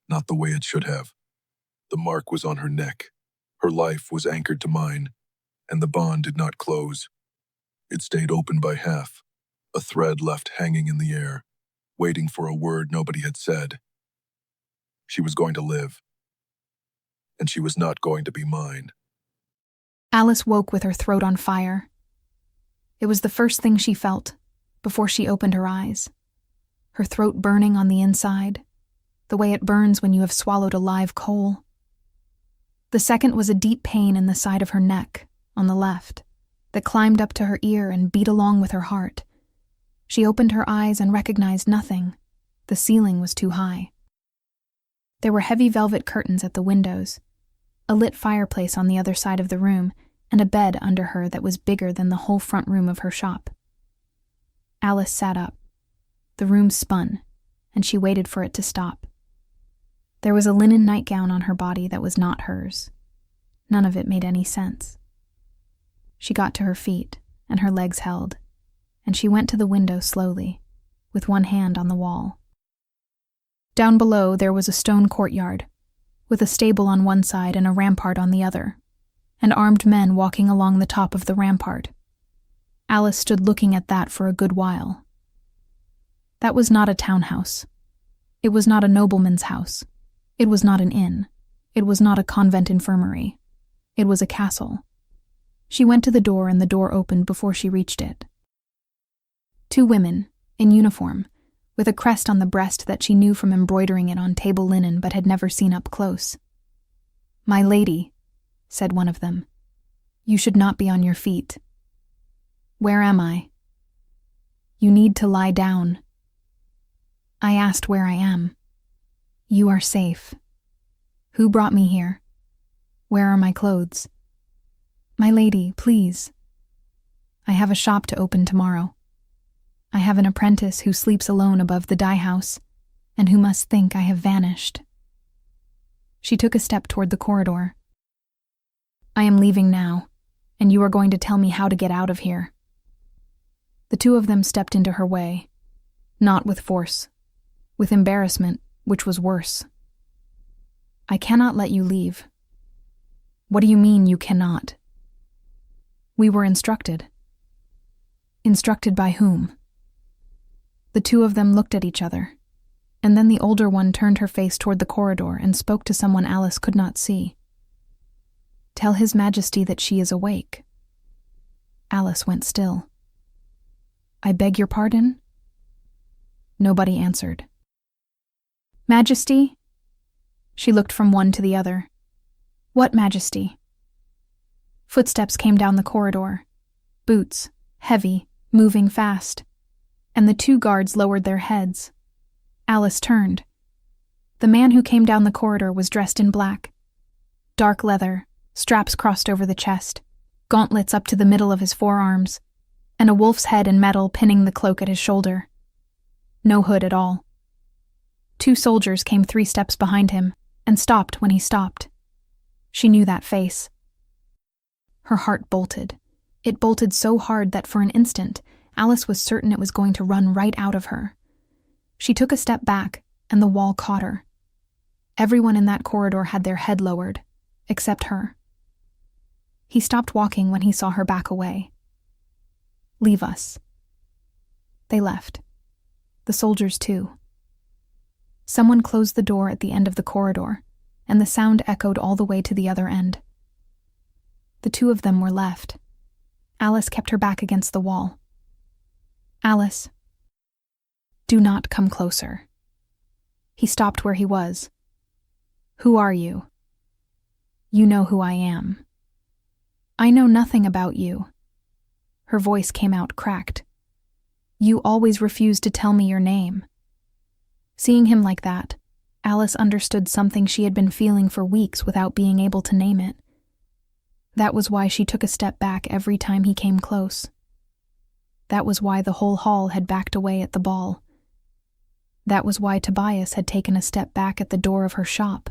Not the way it should have. The mark was on her neck. Her life was anchored to mine, and the bond did not close. It stayed open by half, a thread left hanging in the air, waiting for a word nobody had said. She was going to live, and she was not going to be mine. Alice woke with her throat on fire. It was the first thing she felt, before she opened her eyes. Her throat burning on the inside, the way it burns when you have swallowed a live coal. The second was a deep pain in the side of her neck, on the left, that climbed up to her ear and beat along with her heart. She opened her eyes and recognized nothing. The ceiling was too high. There were heavy velvet curtains at the windows, a lit fireplace on the other side of the room, and a bed under her that was bigger than the whole front room of her shop. Alice sat up. The room spun, and she waited for it to stop. There was a linen nightgown on her body that was not hers. None of it made any sense. She got to her feet, and her legs held, and she went to the window slowly, with one hand on the wall. Down below there was a stone courtyard, with a stable on one side and a rampart on the other, and armed men walking along the top of the rampart. Alice stood looking at that for a good while. That was not a townhouse. It was not a nobleman's house. It was not an inn. It was not a convent infirmary. It was a castle. She went to the door, and the door opened before she reached it. Two women, in uniform, with a crest on the breast that she knew from embroidering it on table linen but had never seen up close. "My lady," said one of them, "you should not be on your feet." "Where am I?" "You need to lie down." "I asked where I am." "You are safe." "Who brought me here?" "Where are my clothes?" "My lady, please." "I have a shop to open tomorrow. I have an apprentice who sleeps alone above the dye house, and who must think I have vanished." She took a step toward the corridor. "I am leaving now, and you are going to tell me how to get out of here." The two of them stepped into her way, not with force, with embarrassment, which was worse. "I cannot let you leave." "What do you mean you cannot?" "We were instructed." "Instructed by whom?" The two of them looked at each other, and then the older one turned her face toward the corridor and spoke to someone Alice could not see. "Tell His Majesty that she is awake." Alice went still. "I beg your pardon?" Nobody answered. "Majesty?" She looked from one to the other. "What Majesty?" Footsteps came down the corridor. Boots, heavy, moving fast. And the two guards lowered their heads. Alice turned. The man who came down the corridor was dressed in black. Dark leather, straps crossed over the chest, gauntlets up to the middle of his forearms, and a wolf's head in metal pinning the cloak at his shoulder. No hood at all. Two soldiers came 3 steps behind him and stopped when he stopped. She knew that face. Her heart bolted. It bolted so hard that for an instant, Alice was certain it was going to run right out of her. She took a step back, and the wall caught her. Everyone in that corridor had their head lowered, except her. He stopped walking when he saw her back away. "Leave us." They left. The soldiers too. Someone closed the door at the end of the corridor, and the sound echoed all the way to the other end. The two of them were left. Alice kept her back against the wall. "Alice, do not come closer." He stopped where he was. "Who are you?" "You know who I am." "I know nothing about you." Her voice came out cracked. "You always refuse to tell me your name." Seeing him like that, Alice understood something she had been feeling for weeks without being able to name it. That was why she took a step back every time he came close. That was why the whole hall had backed away at the ball. That was why Tobias had taken a step back at the door of her shop.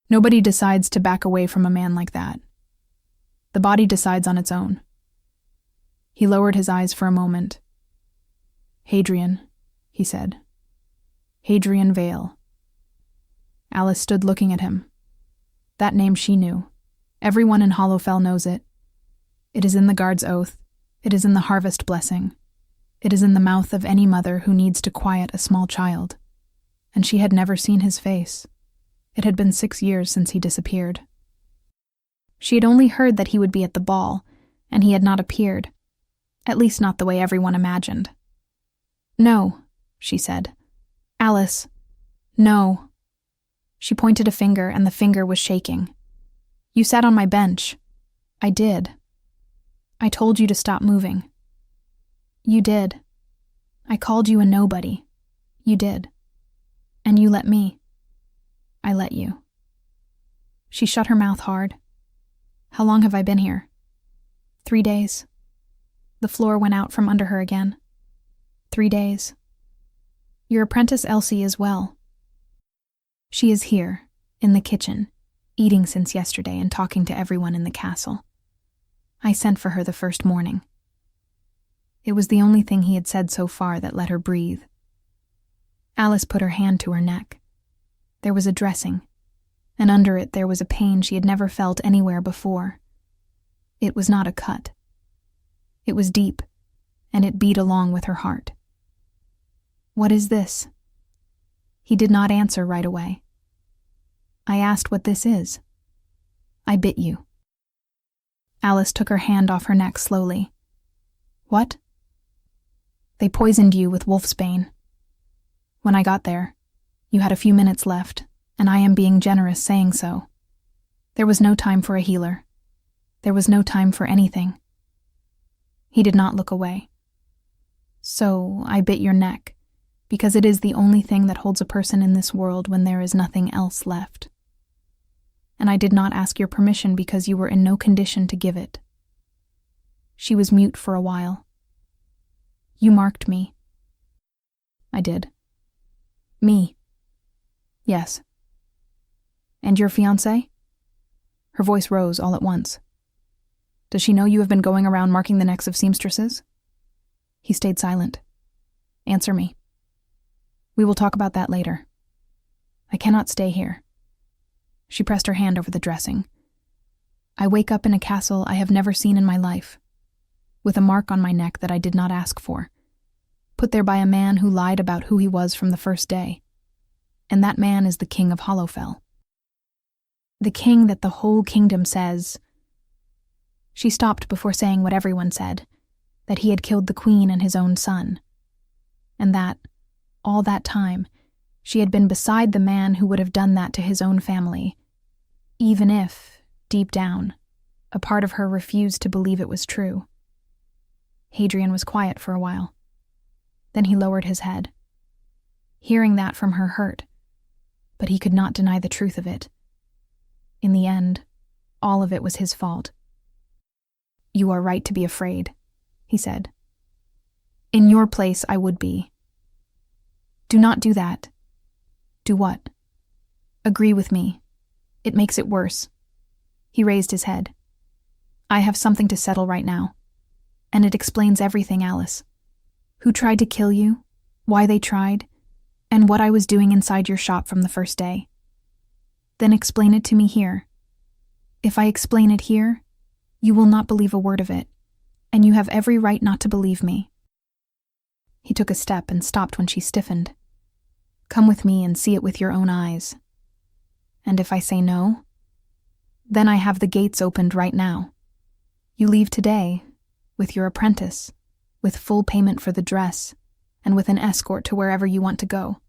Nobody decides to back away from a man like that. The body decides on its own. He lowered his eyes for a moment. "Hadrian," he said. "Hadrian Vale." Alice stood looking at him. That name she knew. Everyone in Hollowfell knows it. It is in the guard's oath. It is in the harvest blessing. It is in the mouth of any mother who needs to quiet a small child. And she had never seen his face. It had been 6 years since he disappeared. She had only heard that he would be at the ball, and he had not appeared. At least not the way everyone imagined. "No," she said. "Alice, no." She pointed a finger, and the finger was shaking. "You sat on my bench." "I did." "I told you to stop moving." "You did." "I called you a nobody." "You did." "And you let me." "I let you." She shut her mouth hard. "How long have I been here?" 3 days. The floor went out from under her again. 3 days. "Your apprentice Elsie is well." "She is here, in the kitchen, eating since yesterday and talking to everyone in the castle. I sent for her the first morning." It was the only thing he had said so far that let her breathe. Alice put her hand to her neck. There was a dressing. and under it there was a pain she had never felt anywhere before. It was not a cut. It was deep, and it beat along with her heart. "What is this?" He did not answer right away. I asked what this is. "I bit you." Alice took her hand off her neck slowly. "What?" "They poisoned you with wolfsbane. When I got there, you had a few minutes left, and I am being generous saying so. There was no time for a healer. There was no time for anything." He did not look away. "So I bit your neck, because it is the only thing that holds a person in this world when there is nothing else left. And I did not ask your permission because you were in no condition to give it." She was mute for a while. "You marked me." "I did." "Me?" "Yes." "And your fiancée?" Her voice rose all at once. "Does she know you have been going around marking the necks of seamstresses?" He stayed silent. "Answer me." "We will talk about that later. I cannot stay here." She pressed her hand over the dressing. "I wake up in a castle I have never seen in my life, with a mark on my neck that I did not ask for, put there by a man who lied about who he was from the first day. And that man is the king of Hollowfell. The king that the whole kingdom says—" She stopped before saying what everyone said, that he had killed the queen and his own son, and that, all that time, she had been beside the man who would have done that to his own family, even if, deep down, a part of her refused to believe it was true. Hadrian was quiet for a while. Then he lowered his head. Hearing that from her hurt, but he could not deny the truth of it. In the end, all of it was his fault. "You are right to be afraid," he said. "In your place, I would be. Do not do that." "Do what?" "Agree with me. It makes it worse." He raised his head. "I have something to settle right now, and it explains everything, Alice. Who tried to kill you, why they tried, and what I was doing inside your shop from the first day. Then explain it to me here. If I explain it here, you will not believe a word of it, and you have every right not to believe me." He took a step and stopped when she stiffened. "Come with me and see it with your own eyes. And if I say no, then I have the gates opened right now. You leave today, with your apprentice, with full payment for the dress, and with an escort to wherever you want to go.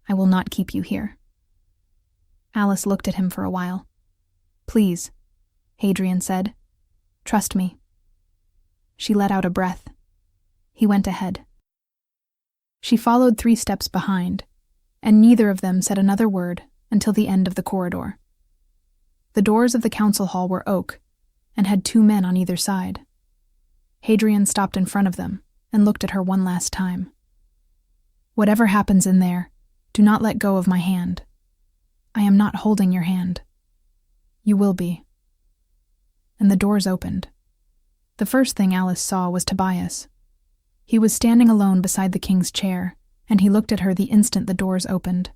I will not keep you here." Alice looked at him for a while. "Please," Hadrian said. "Trust me." She let out a breath. He went ahead. She followed 3 steps behind, and neither of them said another word until the end of the corridor. The doors of the council hall were oak, and had 2 men on either side. Hadrian stopped in front of them and looked at her one last time. "Whatever happens in there, do not let go of my hand. I am not holding your hand. You will be." And the doors opened. The first thing Alice saw was Tobias. He was standing alone beside the king's chair, and he looked at her the instant the doors opened.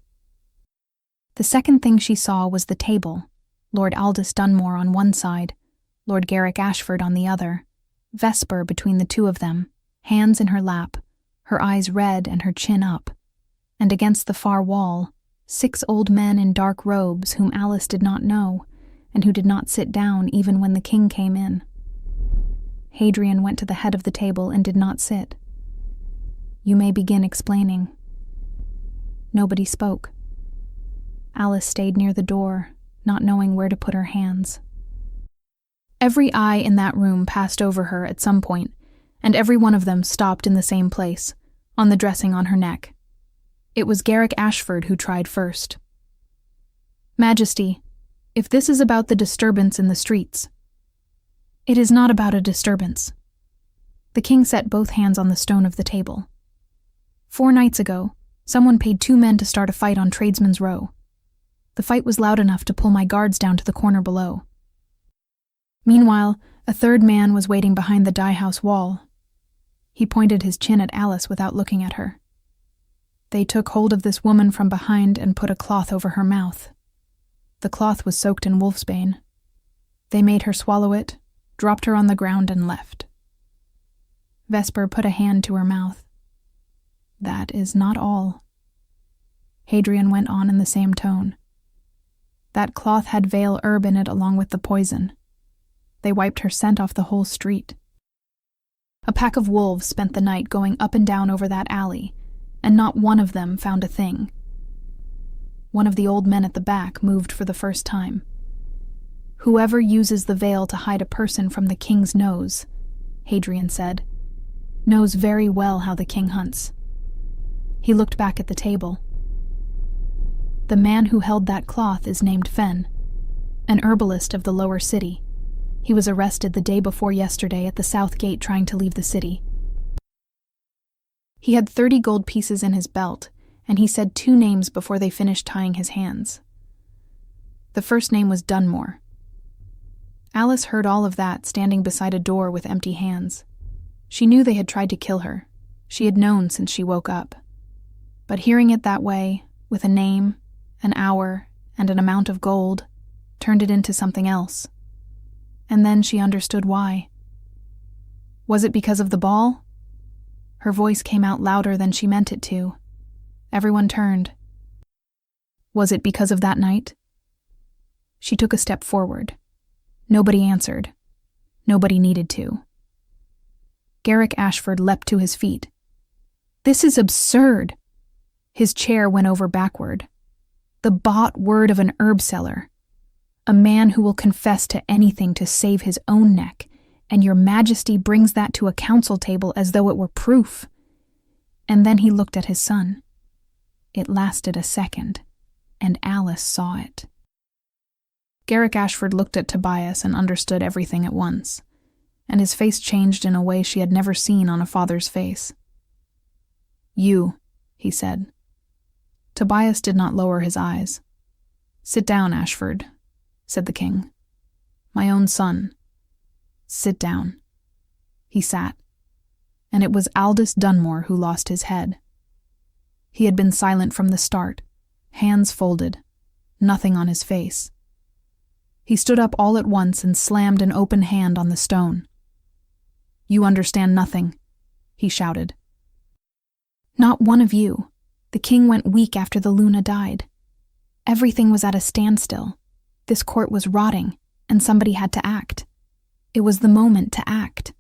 The second thing she saw was the table, Lord Aldous Dunmore on one side, Lord Garrick Ashford on the other, Vesper between the 2 of them, hands in her lap, her eyes red and her chin up, and against the far wall, 6 old men in dark robes whom Alice did not know, and who did not sit down even when the king came in. Hadrian went to the head of the table and did not sit. "You may begin explaining." Nobody spoke. Alice stayed near the door, not knowing where to put her hands. Every eye in that room passed over her at some point, and every one of them stopped in the same place, on the dressing on her neck. It was Garrick Ashford who tried first. "Majesty, if this is about the disturbance in the streets—" "It is not about a disturbance." The king set both hands on the stone of the table. 4 nights ago, someone paid 2 men to start a fight on Tradesman's Row. The fight was loud enough to pull my guards down to the corner below. Meanwhile, a 3rd man was waiting behind the dye-house wall. He pointed his chin at Alice without looking at her. They took hold of this woman from behind and put a cloth over her mouth. The cloth was soaked in wolfsbane. They made her swallow it, dropped her on the ground, and left. Vesper put a hand to her mouth. That is not all. Hadrian went on in the same tone. That cloth had veil herb in it along with the poison. They wiped her scent off the whole street. A pack of wolves spent the night going up and down over that alley, and not one of them found a thing. One of the old men at the back moved for the first time. Whoever uses the veil to hide a person from the king's nose, Hadrian said, knows very well how the king hunts. He looked back at the table. The man who held that cloth is named Fen, an herbalist of the lower city. He was arrested the day before yesterday at the south gate trying to leave the city. He had 30 gold pieces in his belt, and he said 2 names before they finished tying his hands. The first name was Dunmore. Alice heard all of that standing beside a door with empty hands. She knew they had tried to kill her. She had known since she woke up. But hearing it that way, with a name, an hour, and an amount of gold, turned it into something else. And then she understood why. Was it because of the ball? Her voice came out louder than she meant it to. Everyone turned. Was it because of that night? She took a step forward. Nobody answered. Nobody needed to. Garrick Ashford leapt to his feet. This is absurd. His chair went over backward. The bought word of an herb seller. A man who will confess to anything to save his own neck, and your majesty brings that to a council table as though it were proof. And then he looked at his son. It lasted a second, and Alice saw it. Garrick Ashford looked at Tobias and understood everything at once, and his face changed in a way she had never seen on a father's face. You, he said. Tobias did not lower his eyes. Sit down, Ashford, said the king. My own son. Sit down. He sat, and it was Aldous Dunmore who lost his head. He had been silent from the start, hands folded, nothing on his face. He stood up all at once and slammed an open hand on the stone. You understand nothing, he shouted. Not one of you. The king went weak after the Luna died. Everything was at a standstill. This court was rotting, and somebody had to act. It was the moment to act.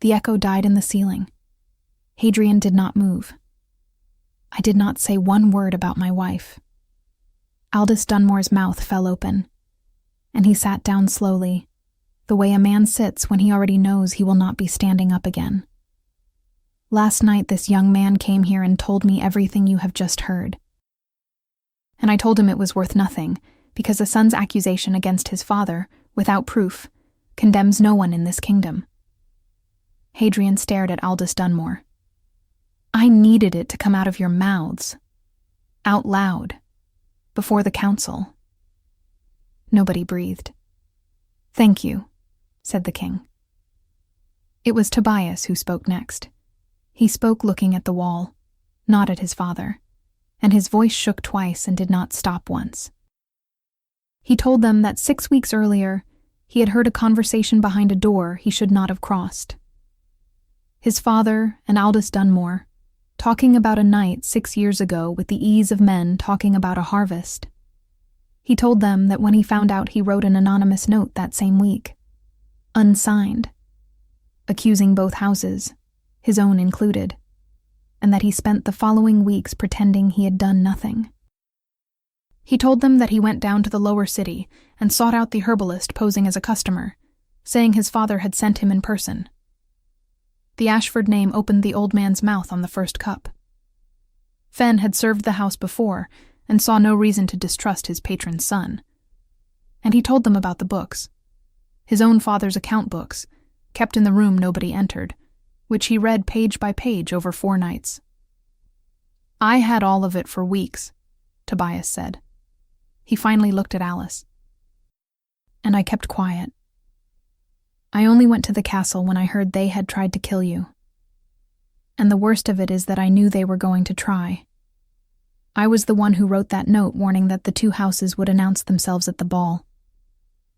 The echo died in the ceiling. Hadrian did not move. I did not say one word about my wife. Aldous Dunmore's mouth fell open, and he sat down slowly, the way a man sits when he already knows he will not be standing up again. Last night this young man came here and told me everything you have just heard. And I told him it was worth nothing, because a son's accusation against his father, without proof, condemns no one in this kingdom. Hadrian stared at Aldous Dunmore. I needed it to come out of your mouths. Out loud. Before the council. Nobody breathed. Thank you, said the king. It was Tobias who spoke next. He spoke looking at the wall, not at his father, and his voice shook twice and did not stop once. He told them that 6 weeks earlier, he had heard a conversation behind a door he should not have crossed. His father and Aldous Dunmore, talking about a night 6 years ago with the ease of men talking about a harvest. He told them that when he found out he wrote an anonymous note that same week, unsigned, accusing both houses, his own included, and that he spent the following weeks pretending he had done nothing. He told them that he went down to the lower city and sought out the herbalist posing as a customer, saying his father had sent him in person. The Ashford name opened the old man's mouth on the first cup. Fen had served the house before and saw no reason to distrust his patron's son. And he told them about the books, his own father's account books, kept in the room nobody entered, which he read page by page over 4 nights. I had all of it for weeks, Tobias said. He finally looked at Alice. And I kept quiet. I only went to the castle when I heard they had tried to kill you. And the worst of it is that I knew they were going to try. I was the one who wrote that note warning that the two houses would announce themselves at the ball.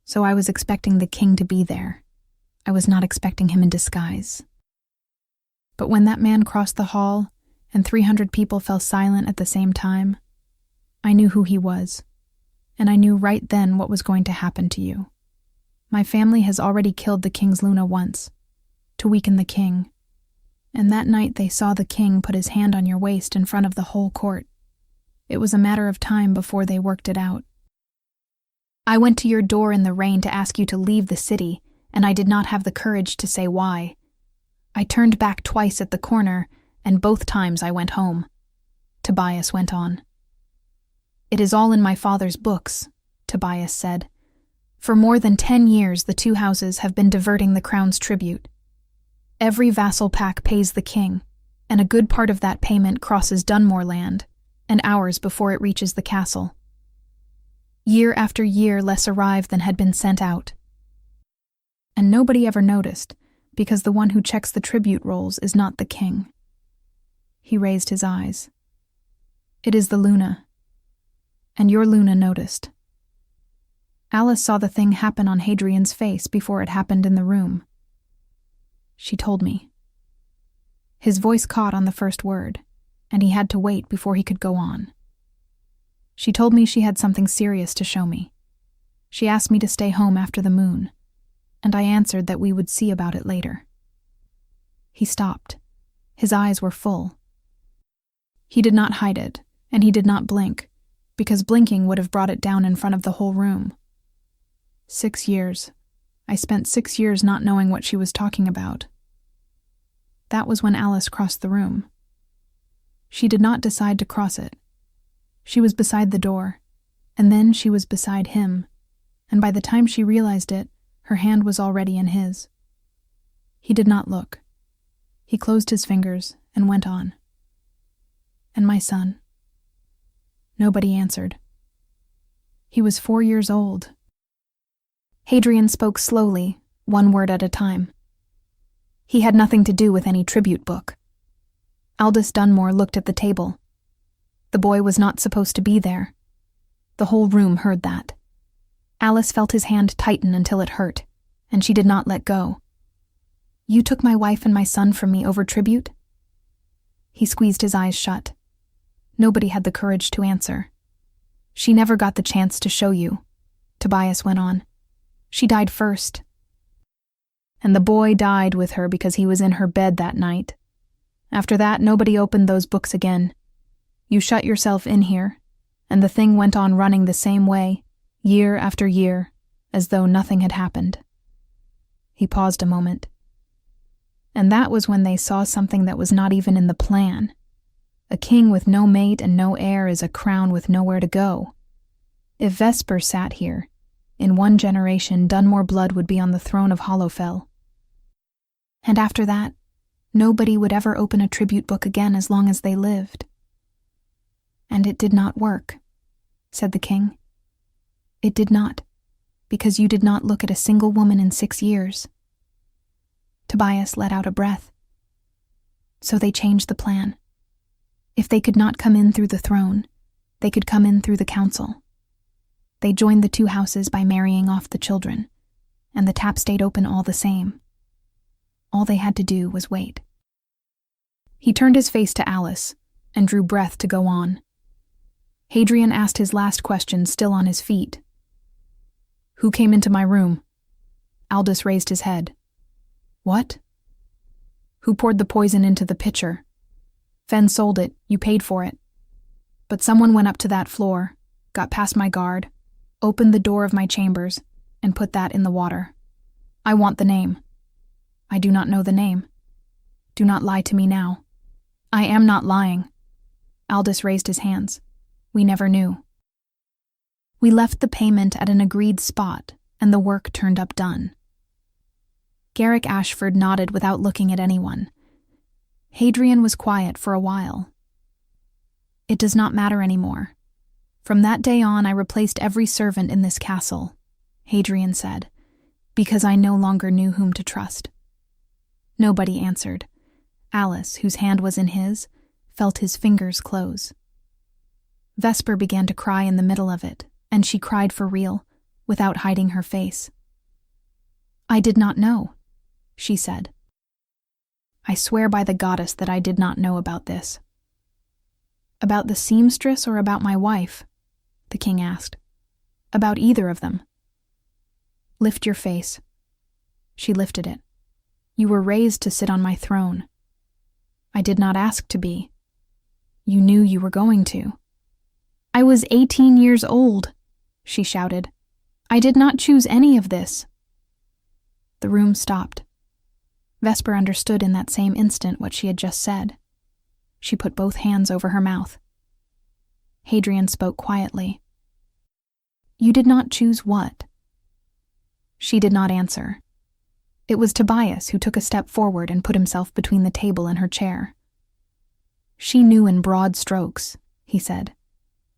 So I was expecting the king to be there. I was not expecting him in disguise. But when that man crossed the hall and 300 people fell silent at the same time, I knew who he was, and I knew right then what was going to happen to you. My family has already killed the king's Luna once, to weaken the king, and that night they saw the king put his hand on your waist in front of the whole court. It was a matter of time before they worked it out. I went to your door in the rain to ask you to leave the city, and I did not have the courage to say why. I turned back twice at the corner, and both times I went home. Tobias went on. It is all in my father's books, Tobias said. For more than 10 years, the two houses have been diverting the crown's tribute. Every vassal pack pays the king, and a good part of that payment crosses Dunmore land, and hours before it reaches the castle. Year after year, less arrived than had been sent out. And nobody ever noticed, because the one who checks the tribute rolls is not the king. He raised his eyes. It is the Luna. And your Luna noticed. Alice saw the thing happen on Hadrian's face before it happened in the room. She told me. His voice caught on the first word, and he had to wait before he could go on. She told me she had something serious to show me. She asked me to stay home after the moon, and I answered that we would see about it later. He stopped. His eyes were full. He did not hide it, and he did not blink, because blinking would have brought it down in front of the whole room. 6 years. I spent 6 years not knowing what she was talking about. That was when Alice crossed the room. She did not decide to cross it. She was beside the door, and then she was beside him, and by the time she realized it, her hand was already in his. He did not look. He closed his fingers and went on. And my son? Nobody answered. He was 4 years old. Hadrian spoke slowly, one word at a time. He had nothing to do with any tribute book. Aldous Dunmore looked at the table. The boy was not supposed to be there. The whole room heard that. Alice felt his hand tighten until it hurt, and she did not let go. You took my wife and my son from me over tribute? He squeezed his eyes shut. Nobody had the courage to answer. She never got the chance to show you, Tobias went on. She died first. And the boy died with her because he was in her bed that night. After that, nobody opened those books again. You shut yourself in here, and the thing went on running the same way, year after year, as though nothing had happened. He paused a moment. And that was when they saw something that was not even in the plan. A king with no mate and no heir is a crown with nowhere to go. If Vesper sat here, in 1 generation Dunmore blood would be on the throne of Hollowfell. And after that, nobody would ever open a tribute book again as long as they lived. And it did not work, said the king. It did not, because you did not look at a single woman in 6 years. Tobias let out a breath. So they changed the plan. If they could not come in through the throne, they could come in through the council. They joined the two houses by marrying off the children, and the tap stayed open all the same. All they had to do was wait. He turned his face to Alice and drew breath to go on. Hadrian asked his last question, still on his feet. Who came into my room? Aldous raised his head. What? Who poured the poison into the pitcher? Fen sold it, you paid for it. But someone went up to that floor, got past my guard, opened the door of my chambers, and put that in the water. I want the name. I do not know the name. Do not lie to me now. I am not lying. Aldous raised his hands. We never knew. We left the payment at an agreed spot, and the work turned up done. Garrick Ashford nodded without looking at anyone. Hadrian was quiet for a while. It does not matter anymore. From that day on, I replaced every servant in this castle, Hadrian said, because I no longer knew whom to trust. Nobody answered. Alice, whose hand was in his, felt his fingers close. Vesper began to cry in the middle of it, and she cried for real, without hiding her face. "I did not know," she said. "I swear by the goddess that I did not know about this." "About the seamstress or about my wife?" the king asked. "About either of them." "Lift your face." She lifted it. "You were raised to sit on my throne. I did not ask to be. You knew you were going to." "I was 18 years old," she shouted. "I did not choose any of this." The room stopped. Vesper understood in that same instant what she had just said. She put both hands over her mouth. Hadrian spoke quietly. "You did not choose what?" She did not answer. It was Tobias who took a step forward and put himself between the table and her chair. "She knew in broad strokes," he said.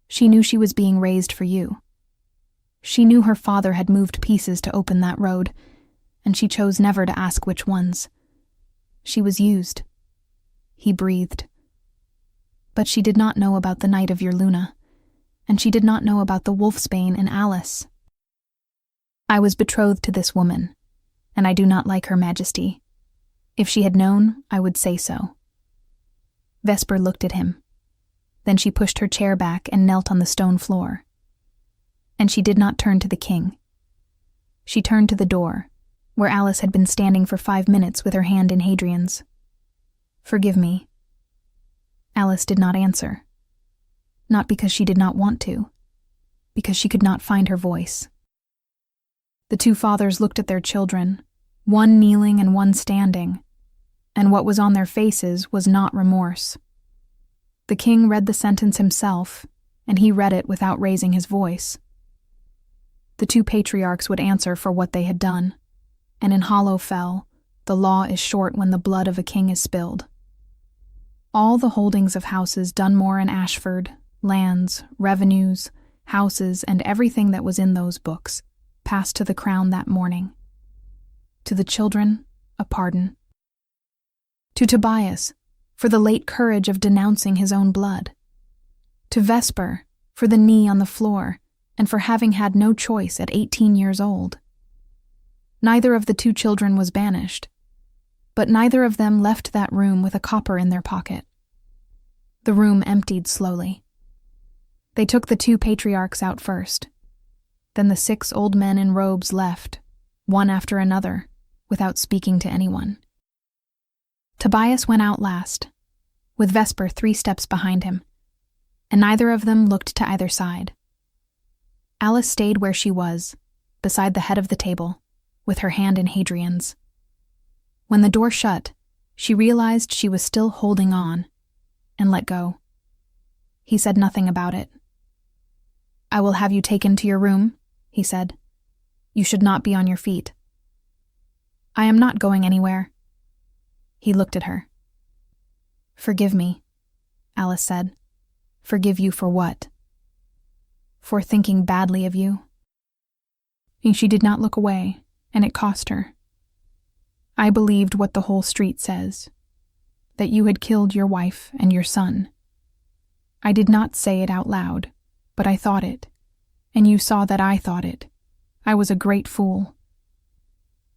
"She knew she was being raised for you. She knew her father had moved pieces to open that road, and she chose never to ask which ones. She was used." He breathed. "But she did not know about the night of your Luna, and she did not know about the wolfsbane and Alice. I was betrothed to this woman, and I do not like her majesty. If she had known, I would say so." Vesper looked at him. Then she pushed her chair back and knelt on the stone floor. And she did not turn to the king. She turned to the door, where Alice had been standing for 5 minutes with her hand in Hadrian's. "Forgive me." Alice did not answer. Not because she did not want to, because she could not find her voice. The two fathers looked at their children, one kneeling and one standing, and what was on their faces was not remorse. The king read the sentence himself, and he read it without raising his voice. The two patriarchs would answer for what they had done, and in hollow fell, "The law is short when the blood of a king is spilled." All the holdings of houses Dunmore and Ashford, lands, revenues, houses, and everything that was in those books passed to the crown that morning. To the children, a pardon. To Tobias, for the late courage of denouncing his own blood. To Vesper, for the knee on the floor, and for having had no choice at 18 years old. Neither of the two children was banished, but neither of them left that room with a copper in their pocket. The room emptied slowly. They took the two patriarchs out first. Then the 6 old men in robes left, one after another, without speaking to anyone. Tobias went out last, with Vesper 3 steps behind him, and neither of them looked to either side. Alice stayed where she was, beside the head of the table, with her hand in Hadrian's. When the door shut, she realized she was still holding on, and let go. He said nothing about it. "I will have you taken to your room," he said. "You should not be on your feet." "I am not going anywhere." He looked at her. "Forgive me," Alice said. "Forgive you for what?" "For thinking badly of you." And she did not look away, and it cost her. "I believed what the whole street says, that you had killed your wife and your son. I did not say it out loud, but I thought it, and you saw that I thought it. I was a great fool."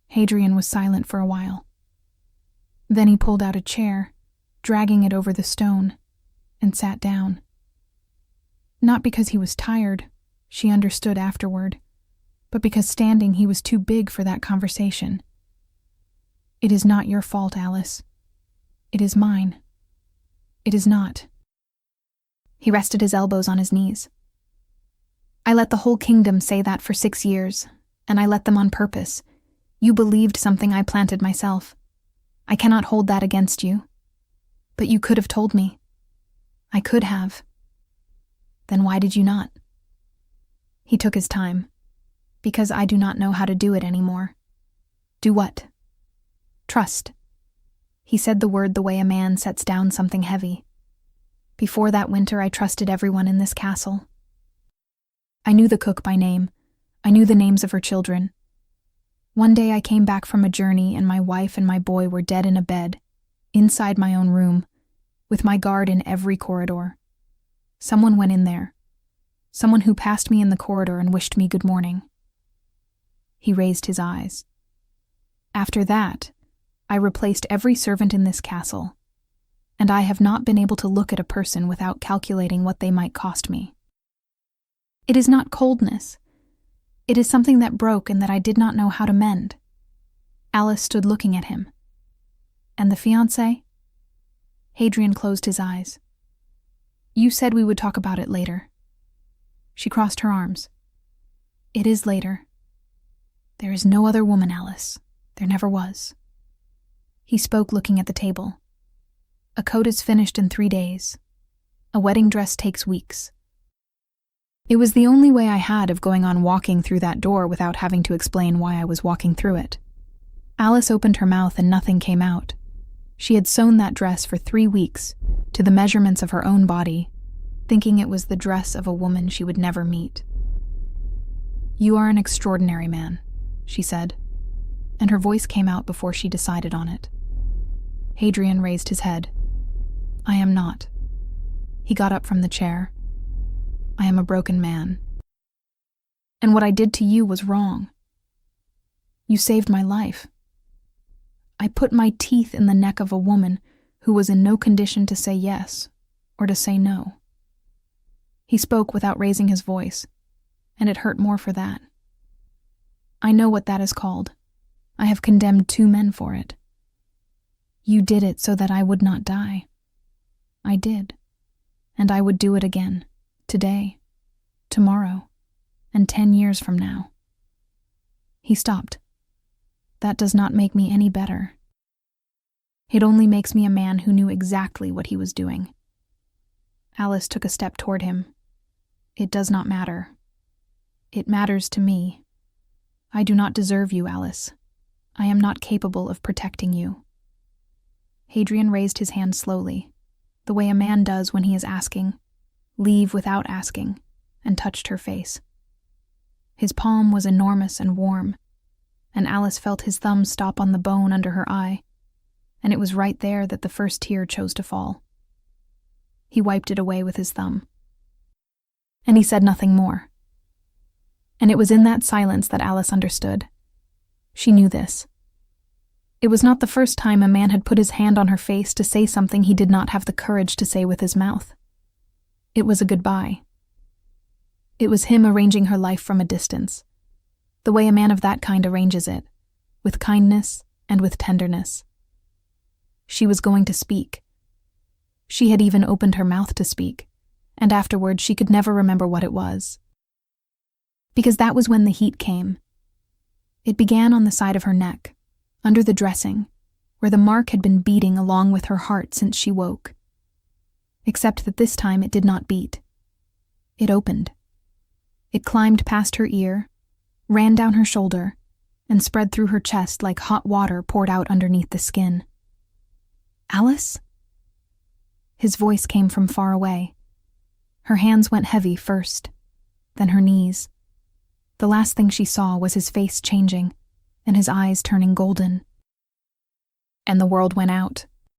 Hadrian was silent for a while. Then he pulled out a chair, dragging it over the stone, and sat down. Not because he was tired, she understood afterward, but because standing he was too big for that conversation. "It is not your fault, Alice. It is mine. It is not." He rested his elbows on his knees. "I let the whole kingdom say that for 6 years, and I let them on purpose. You believed something I planted myself. I cannot hold that against you. But you could have told me. I could have. Then why did you not?" He took his time. "Because I do not know how to do it anymore." "Do what?" "Trust." He said the word the way a man sets down something heavy. "Before that winter I trusted everyone in this castle. I knew the cook by name. I knew the names of her children. One day I came back from a journey and my wife and my boy were dead in a bed, inside my own room, with my guard in every corridor. Someone went in there. Someone who passed me in the corridor and wished me good morning. He raised his eyes. After that, I replaced every servant in this castle, and I have not been able to look at a person without calculating what they might cost me. It is not coldness. It is something that broke and that I did not know how to mend. Alice stood looking at him. And the fiancé? Hadrian closed his eyes. You said we would talk about it later. She crossed her arms. It is later. There is no other woman, Alice. There never was. He spoke, looking at the table. A coat is finished in 3 days. A wedding dress takes weeks. It was the only way I had of going on walking through that door without having to explain why I was walking through it. Alice opened her mouth and nothing came out. She had sewn that dress for 3 weeks, to the measurements of her own body, thinking it was the dress of a woman she would never meet. You are an extraordinary man, she said, and her voice came out before she decided on it. Hadrian raised his head. I am not. He got up from the chair. I am a broken man. And what I did to you was wrong. You saved my life. I put my teeth in the neck of a woman who was in no condition to say yes or to say no. He spoke without raising his voice, and it hurt more for that. I know what that is called. I have condemned 2 men for it. You did it so that I would not die. I did, and I would do it again, today, tomorrow, and 10 years from now. He stopped. That does not make me any better. It only makes me a man who knew exactly what he was doing. Alice took a step toward him. It does not matter. It matters to me. I do not deserve you, Alice. I am not capable of protecting you. Hadrian raised his hand slowly, the way a man does when he is asking, leave without asking, and touched her face. His palm was enormous and warm, and Alice felt his thumb stop on the bone under her eye, and it was right there that the first tear chose to fall. He wiped it away with his thumb. And he said nothing more. And it was in that silence that Alice understood. She knew this. It was not the first time a man had put his hand on her face to say something he did not have the courage to say with his mouth. It was a goodbye. It was him arranging her life from a distance, the way a man of that kind arranges it, with kindness and with tenderness. She was going to speak. She had even opened her mouth to speak, and afterward she could never remember what it was. Because that was when the heat came. It began on the side of her neck, under the dressing, where the mark had been beating along with her heart since she woke. Except that this time it did not beat. It opened. It climbed past her ear, ran down her shoulder, and spread through her chest like hot water poured out underneath the skin. Alice? His voice came from far away. Her hands went heavy first, then her knees. The last thing she saw was his face changing, and his eyes turning golden. And the world went out.